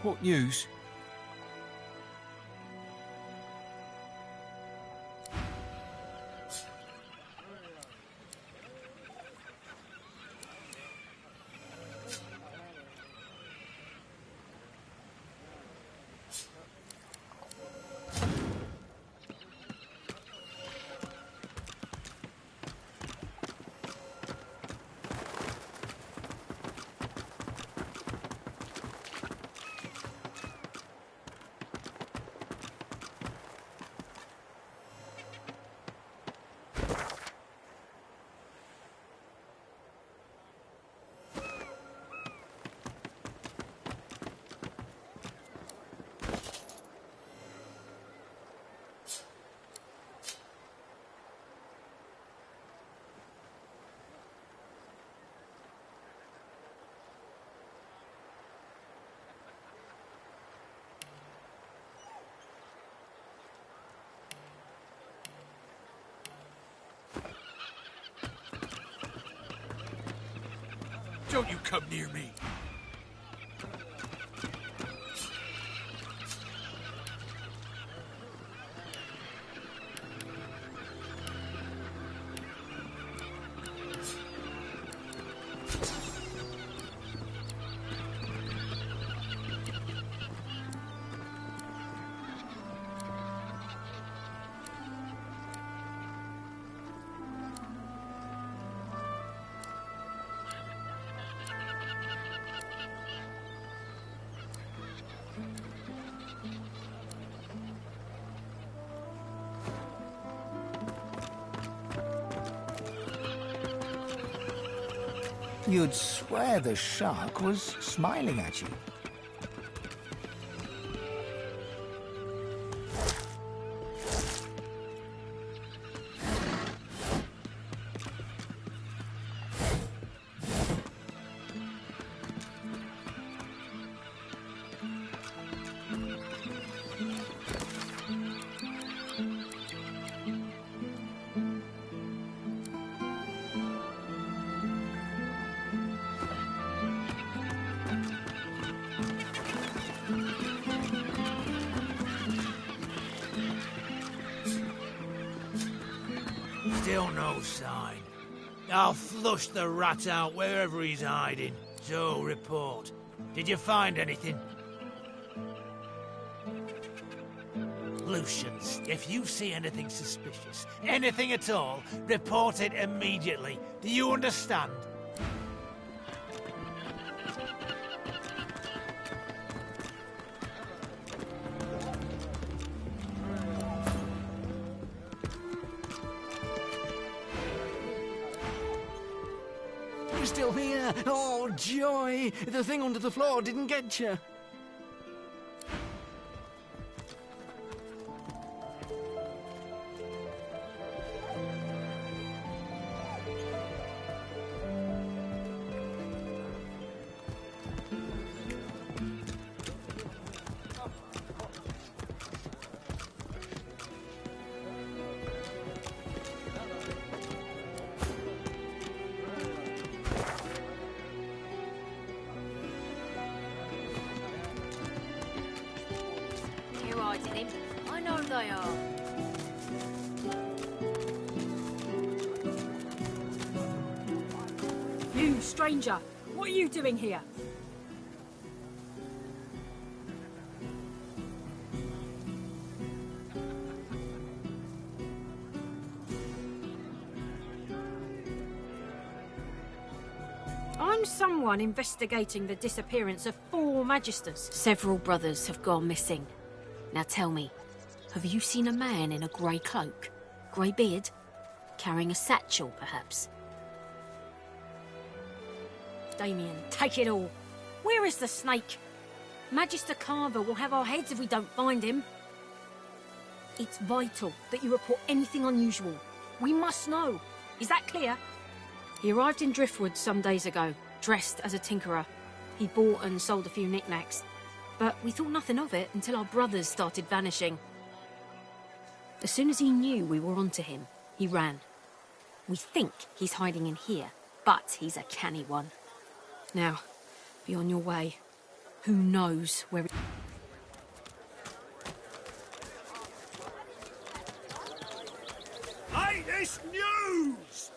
What news? Don't you come near me. You'd swear the shark was smiling at you. Still no sign. I'll flush the rat out wherever he's hiding. So, report. Did you find anything? Lucians, if you see anything suspicious, anything at all, report it immediately. Do you understand? You're still here! Oh, joy! The thing under the floor didn't get you. You're hiding him. I know they are. You, stranger, what are you doing here? I'm someone investigating the disappearance of 4 Magisters. Several brothers have gone missing. Now tell me, have you seen a man in a grey cloak, grey beard, carrying a satchel, perhaps? Damien, take it all. Where is the snake? Magister Carver will have our heads if we don't find him. It's vital that you report anything unusual. We must know. Is that clear? He arrived in Driftwood some days ago, dressed as a tinkerer. He bought and sold a few knickknacks. But we thought nothing of it until our brothers started vanishing. As soon as he knew we were onto him, he ran. We think he's hiding in here, but he's a canny one. Now, be on your way. Who knows where... Latest news!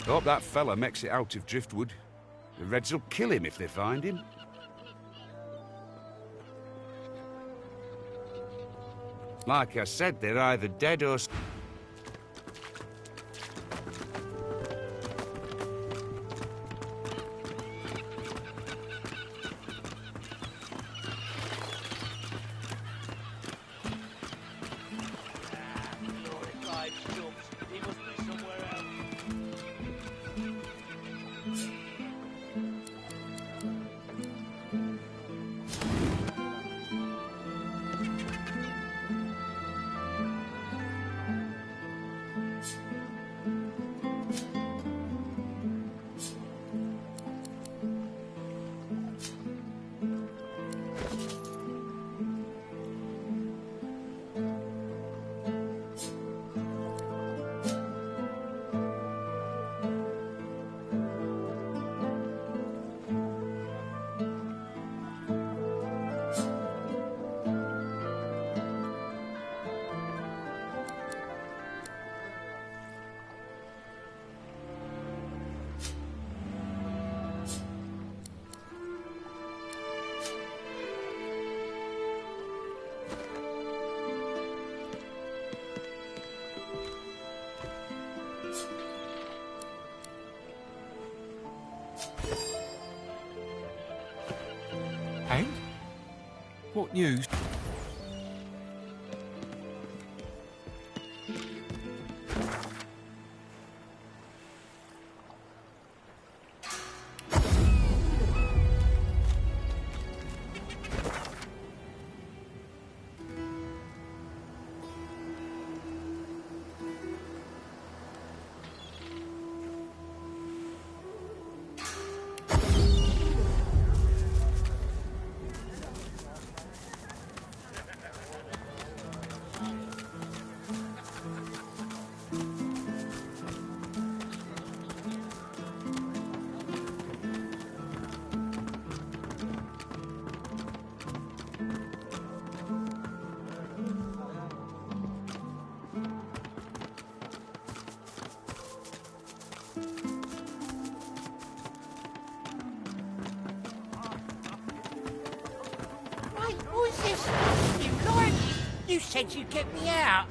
Hope that fella makes it out of Driftwood. The Reds will kill him if they find him. Like I said, they're either dead or... Hank? What news? Wait, who's this? You lied. You said you'd get me out.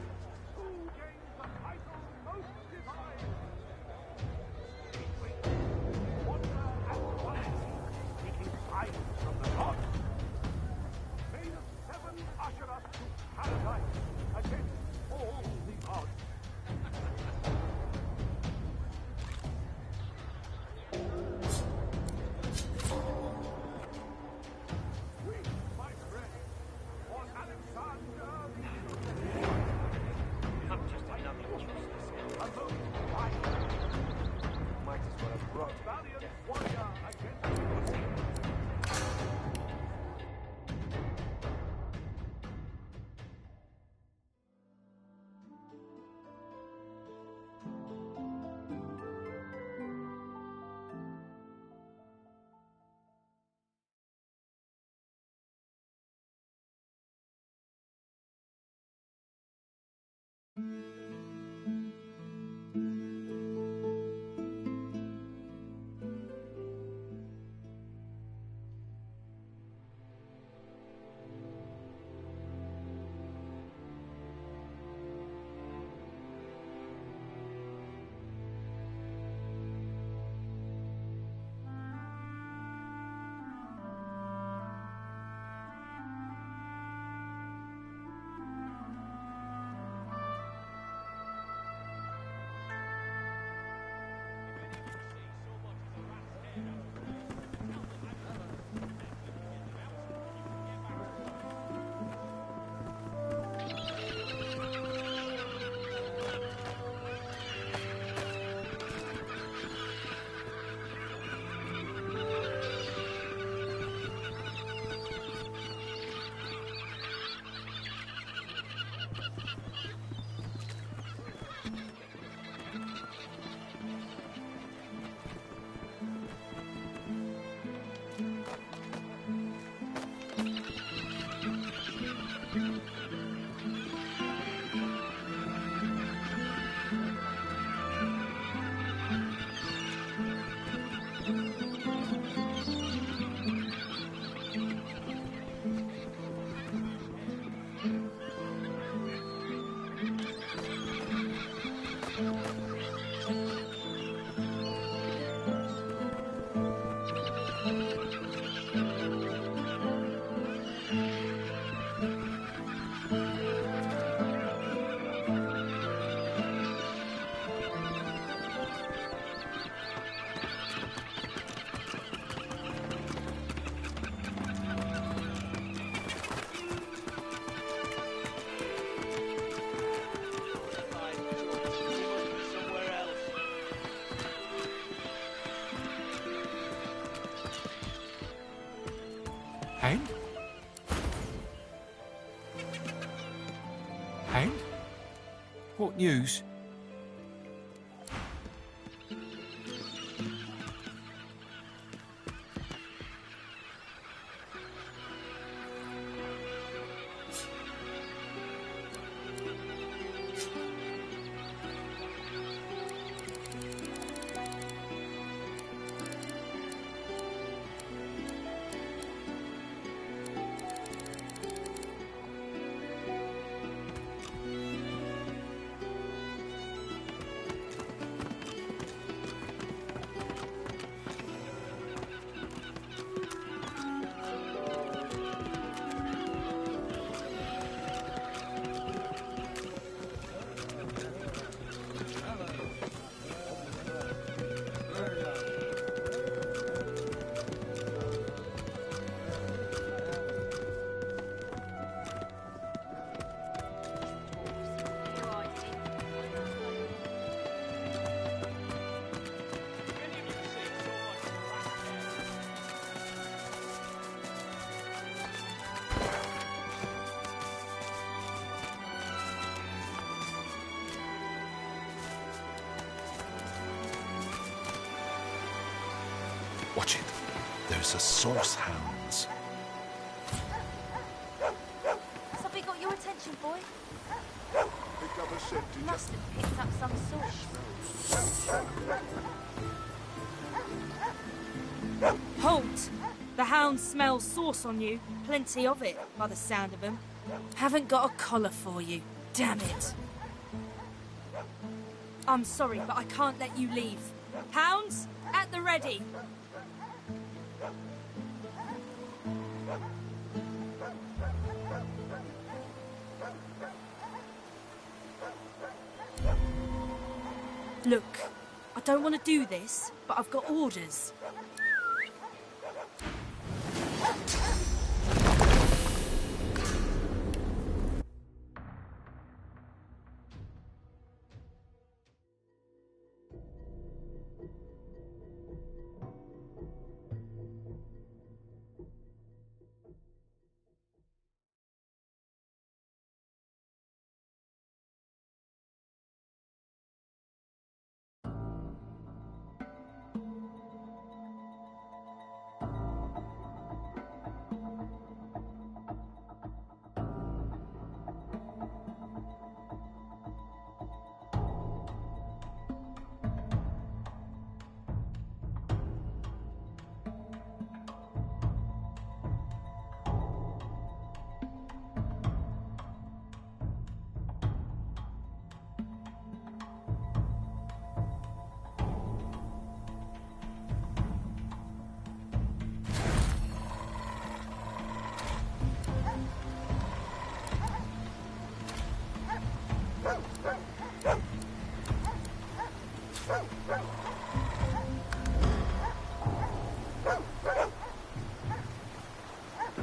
Hound? Hound? What news? Watch it. There's a source hounds. Something got your attention, boy? Pick up a scent, did you? Must have picked up some sauce. Halt! The hound smells sauce on you. Plenty of it, by the sound of them. Haven't got a collar for you. Damn it. I'm sorry, but I can't let you leave. Hounds, at the ready. Look, I don't want to do this, but I've got orders.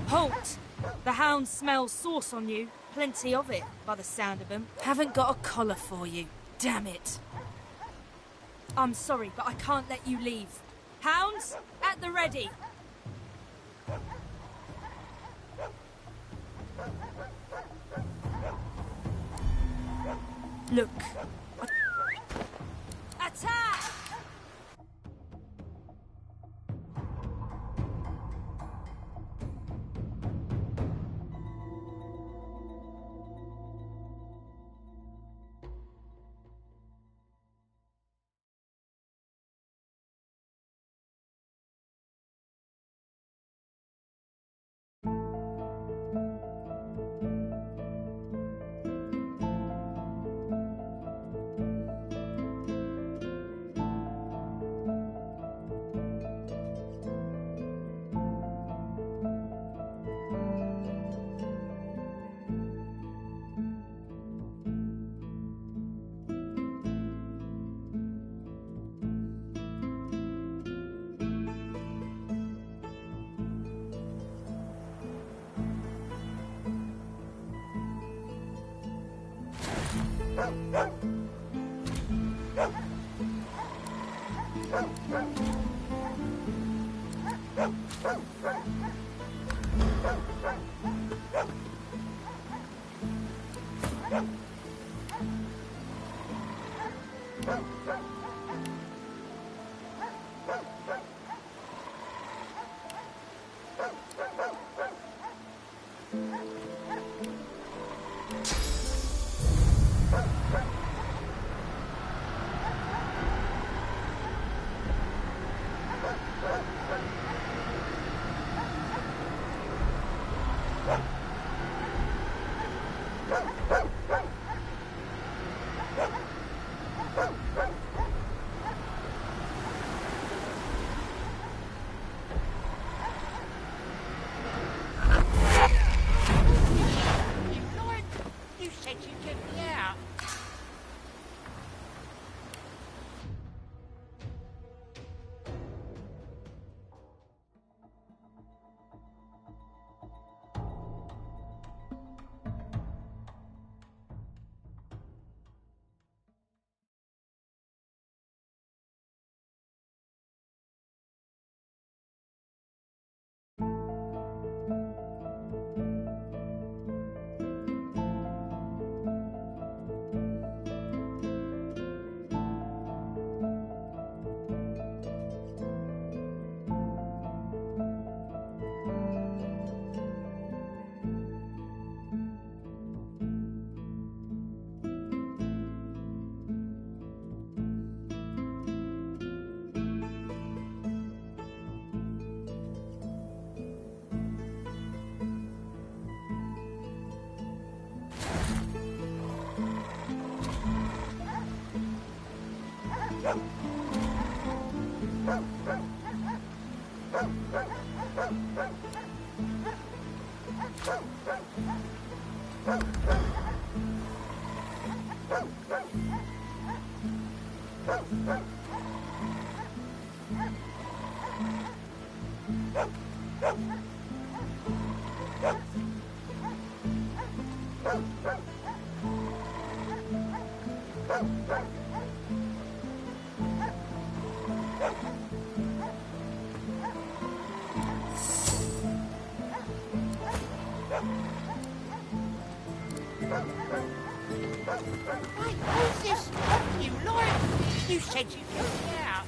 Halt! The hound smells sauce on you. Plenty of it, by the sound of them. Haven't got a collar for you. Damn it. I'm sorry, but I can't let you leave. Hounds, at the ready. Look. Attack! Wait, who's this? You liar! You said you'd get me out.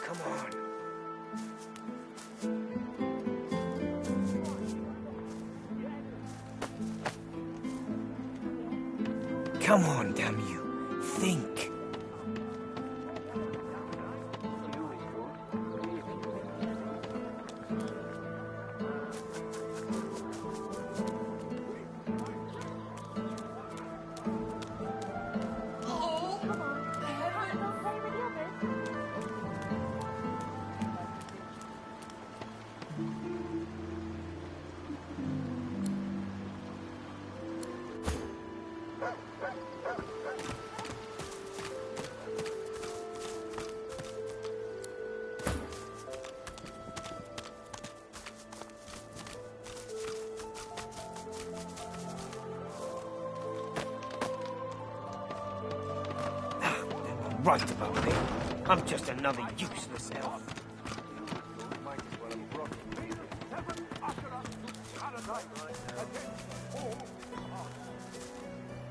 Come on. Come on, damn you. Think. Right about me. I'm just another useless elf.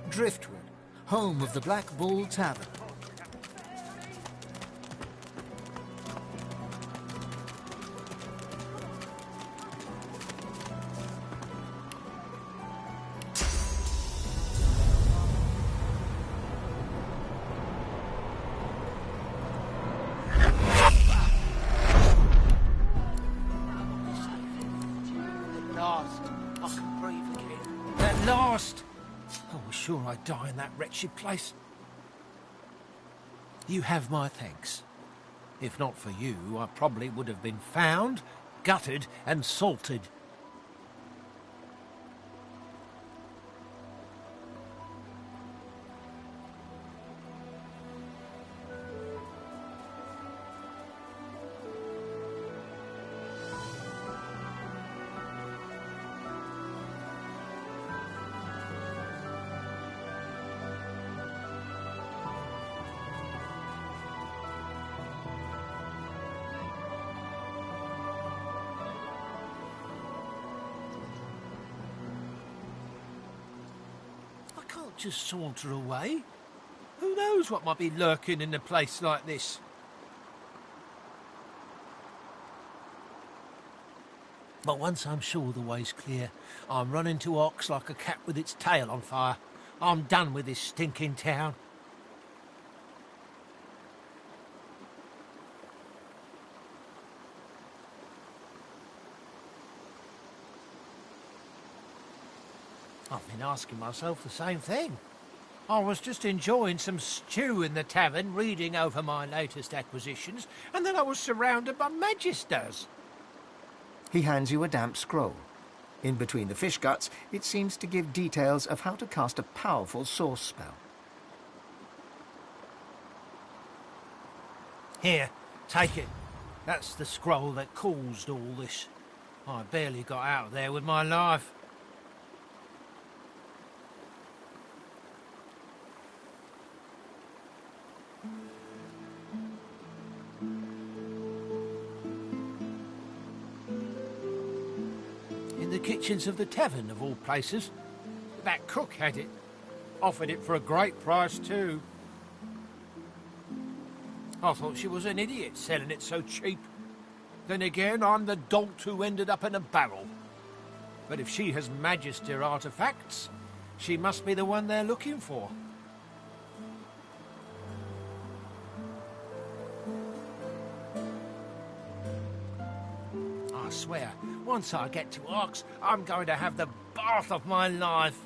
Driftwood, home of the Black Bull Tavern. Sure I'd die in that wretched place. You have my thanks. If not for you, I probably would have been found, gutted and salted. Just saunter away. Who knows what might be lurking in a place like this? But once I'm sure the way's clear, I'm running to Ox like a cat with its tail on fire. I'm done with this stinking town. I've been asking myself the same thing. I was just enjoying some stew in the tavern, reading over my latest acquisitions, and then I was surrounded by magisters. He hands you a damp scroll. In between the fish guts, it seems to give details of how to cast a powerful source spell. Here, take it. That's the scroll that caused all this. I barely got out of there with my life. In the kitchens of the tavern, of all places. That cook had it. Offered it for a great price, too. I thought she was an idiot selling it so cheap. Then again, I'm the dolt who ended up in a barrel. But if she has Magister artifacts, she must be the one they're looking for. I swear, once I get to Ox, I'm going to have the bath of my life.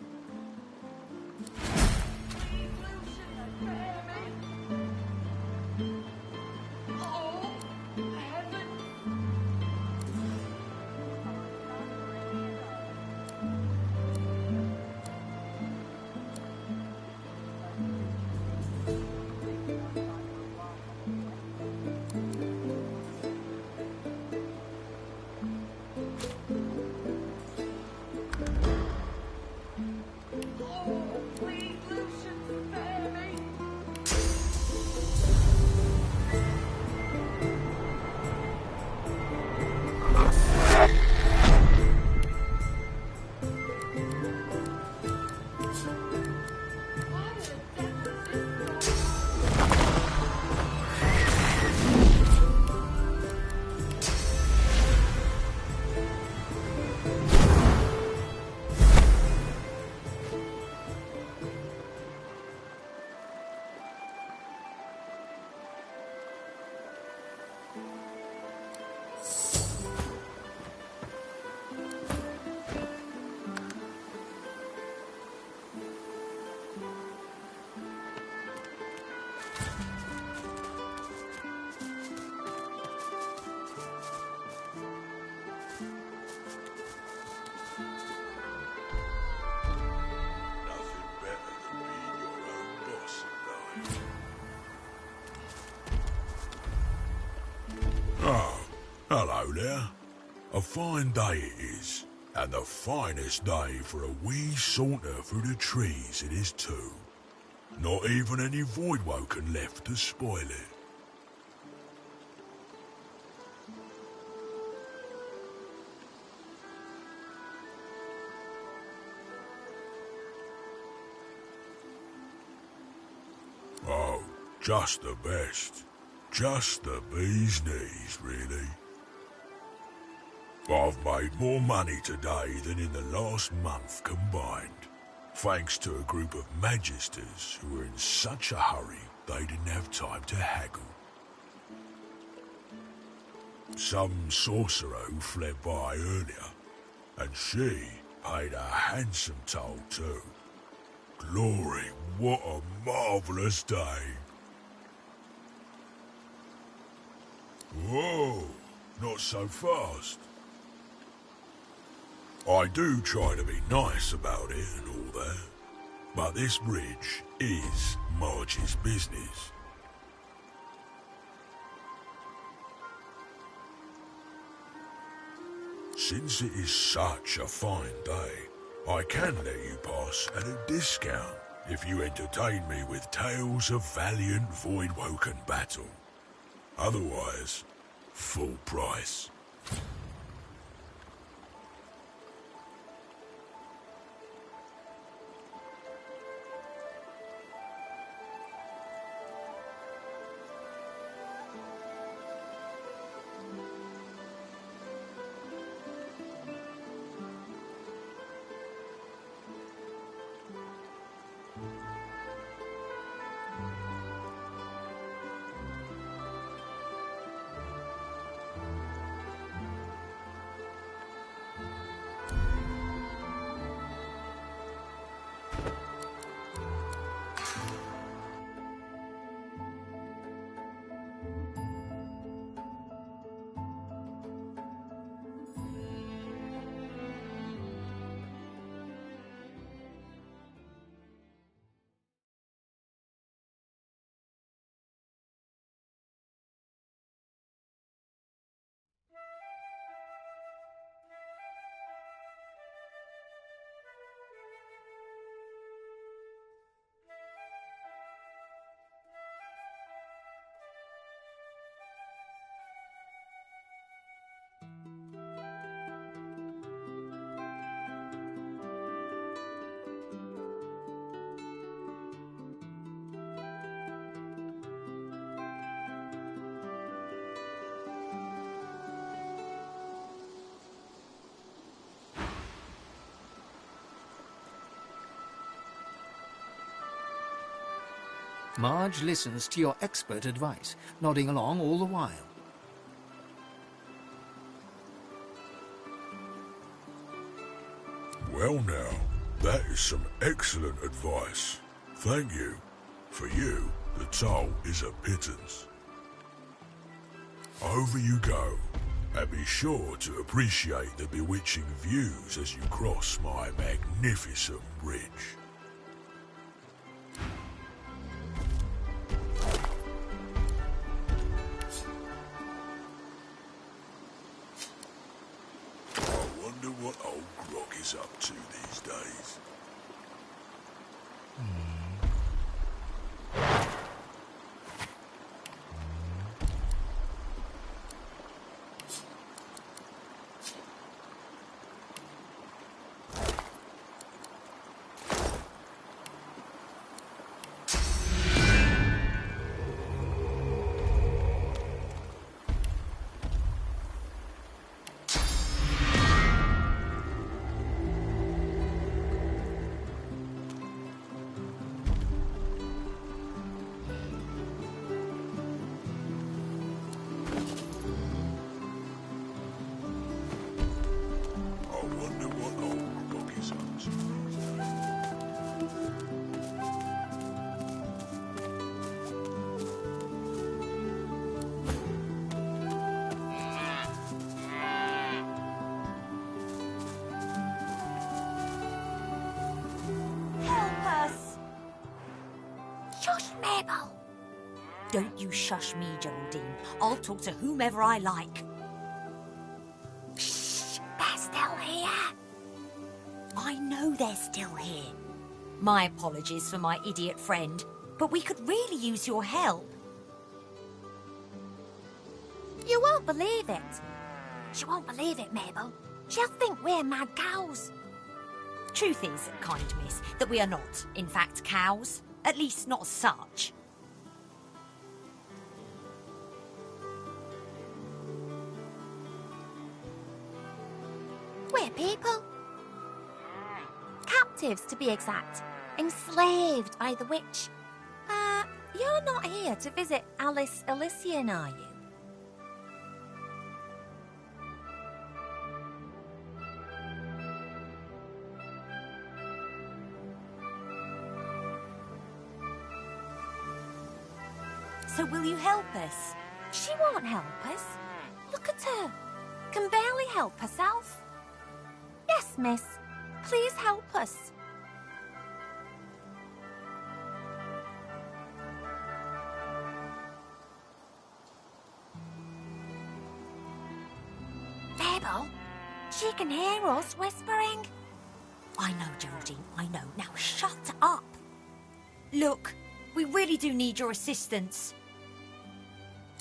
Hello there. A fine day it is, and the finest day for a wee saunter through the trees it is too. Not even any voidwoken left to spoil it. Oh, just the best. Just the bee's knees, really. I've made more money today than in the last month combined, thanks to a group of magisters who were in such a hurry they didn't have time to haggle. Some sorcerer who fled by earlier, and she paid a handsome toll too. Glory, what a marvellous day! Whoa, not so fast. I do try to be nice about it and all that, but this bridge is Marge's business. Since it is such a fine day, I can let you pass at a discount if you entertain me with tales of valiant voidwoken battle. Otherwise, full price. Marge listens to your expert advice, nodding along all the while. Well now, that is some excellent advice. Thank you. For you, the toll is a pittance. Over you go, and be sure to appreciate the bewitching views as you cross my magnificent bridge. I wonder what old Grog is up to these days. Don't you shush me, Geraldine. I'll talk to whomever I like. Shh! They're still here. I know they're still here. My apologies for my idiot friend, but we could really use your help. You won't believe it. She won't believe it, Mabel. She'll think we're mad cows. Truth is, kind miss, that we are not, in fact, cows. At least not such. We're people. Captives, to be exact. Enslaved by the witch. You're not here to visit Alice Elysian, are you? So will you help us? She won't help us. Look at her. Can barely help herself. Yes, miss. Please help us. Mabel, she can hear us whispering. I know, Geraldine, I know. Now shut up. Look, we really do need your assistance.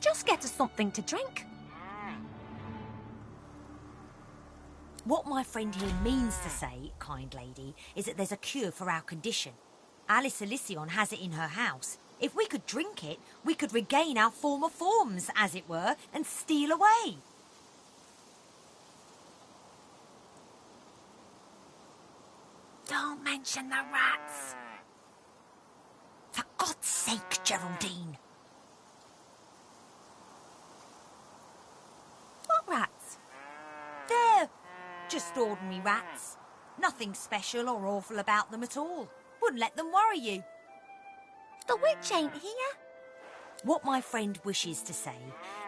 Just get us something to drink. What my friend here means to say, kind lady, is that there's a cure for our condition. Alice Elysian has it in her house. If we could drink it, we could regain our former forms, as it were, and steal away. Don't mention the rats. For God's sake, Geraldine. What rats? They're just ordinary rats. Nothing special or awful about them at all. Wouldn't let them worry you. The witch ain't here. What my friend wishes to say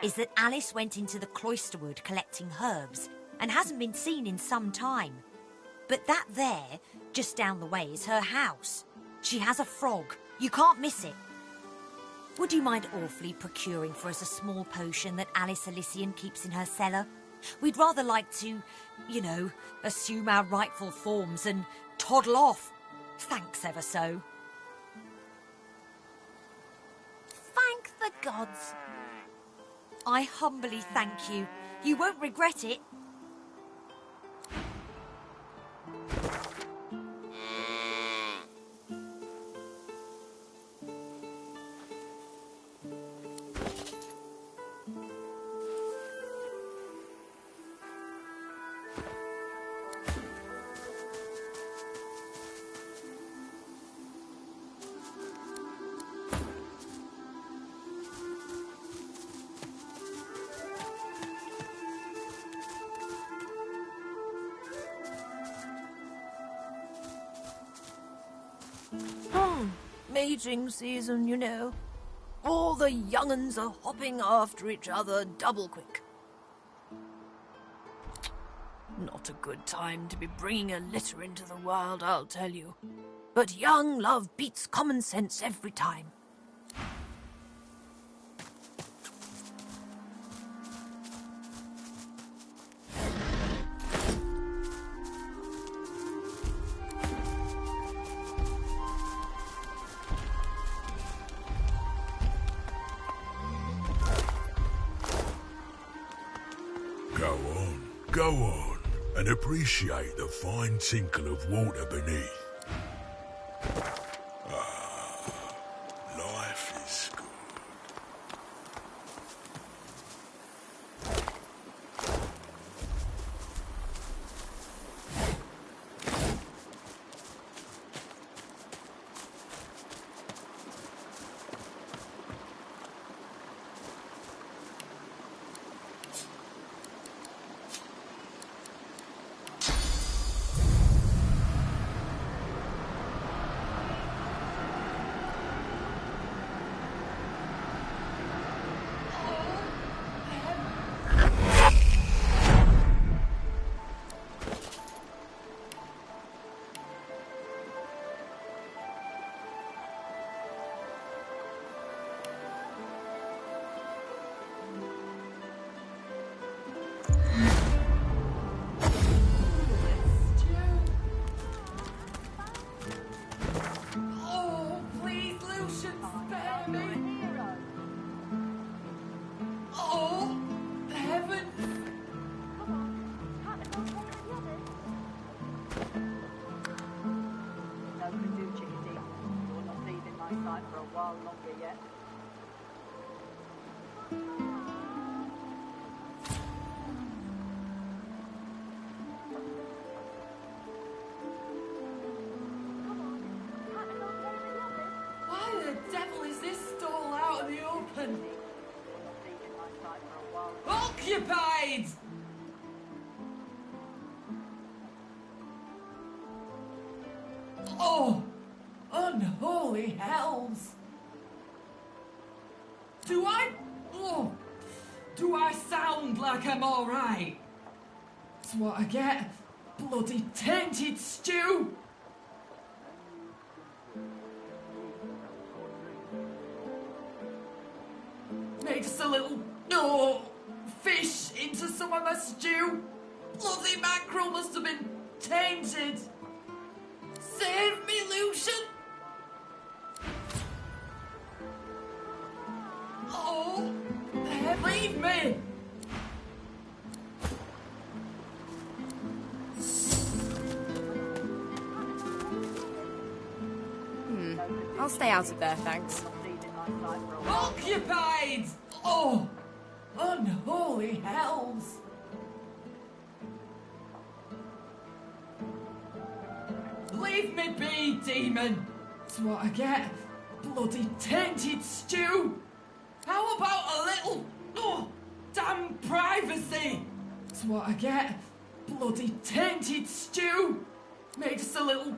is that Alice went into the cloisterwood collecting herbs and hasn't been seen in some time. But that there, just down the way, is her house. She has a frog. You can't miss it. Would you mind awfully procuring for us a small potion that Alice Elysian keeps in her cellar? We'd rather like to, you know, assume our rightful forms and toddle off. Thanks ever so. Thank the gods. I humbly thank you. You won't regret it. Mating season, you know. All the young'uns are hopping after each other double quick. Not a good time to be bringing a litter into the wild, I'll tell you. But young love beats common sense every time. Go on, and appreciate the fine tinkle of water beneath. Life is good. Why the devil is this stall out in the open? Occupied! Oh, unholy hells! Do I sound like I'm all right? That's what I get. Bloody tainted stew! Made us a little fish into some of my stew. Bloody mackerel must have been tainted. Save me, Lucian! Oh, leave me! I'll stay out of there, thanks. Occupied! Oh, unholy hells! Leave me be, demon! That's what I get. Bloody tainted stew! How about a little, damn privacy? That's what I get. Bloody tainted stew! Made us a little,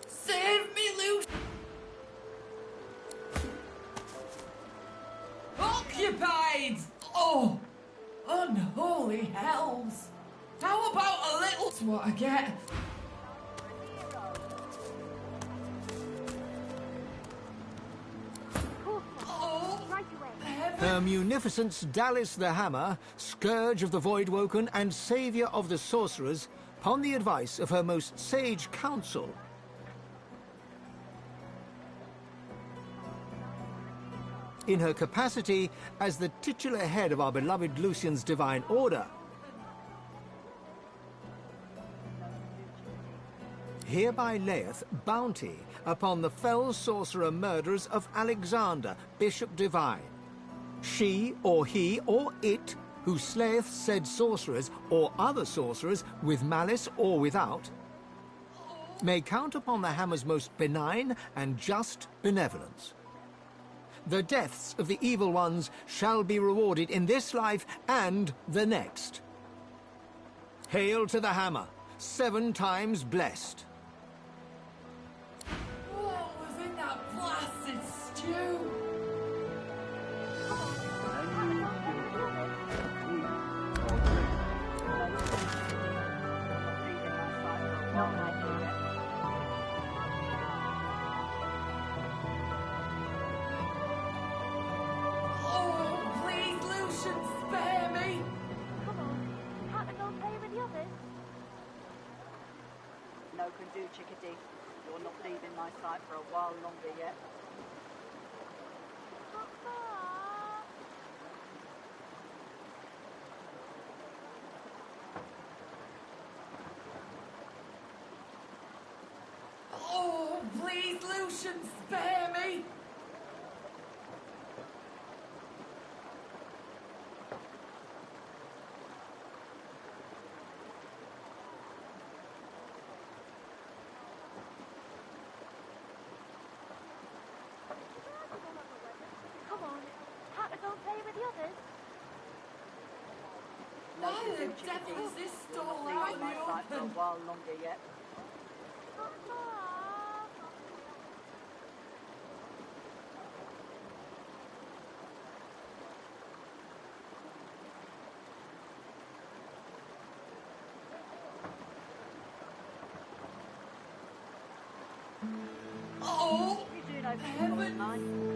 save me, Luke! Occupied! Oh, unholy hells! How about a little... That's what I get. Her munificence Dallis the Hammer, scourge of the Voidwoken and saviour of the sorcerers, upon the advice of her most sage counsel, in her capacity as the titular head of our beloved Lucian's divine order, hereby layeth bounty upon the fell sorcerer murderers of Alexander, Bishop Divine. She, or he, or it, who slayeth said sorcerers, or other sorcerers, with malice or without, may count upon the hammer's most benign and just benevolence. The deaths of the evil ones shall be rewarded in this life and the next. Hail to the hammer, 7 times blessed. Oh, please, Lucian, spare me! Come on, can't I go and play with the others? No can do, chickadee. You're not leaving my sight for a while longer yet. Oh, please, Lucian, spare me! Come on, can't I go and play with the others? No Why can the do, chickadee. devil is this You're stall not out leaving in my the sight for a open? while longer yet. Oh, You're doing okay, heavens! mine.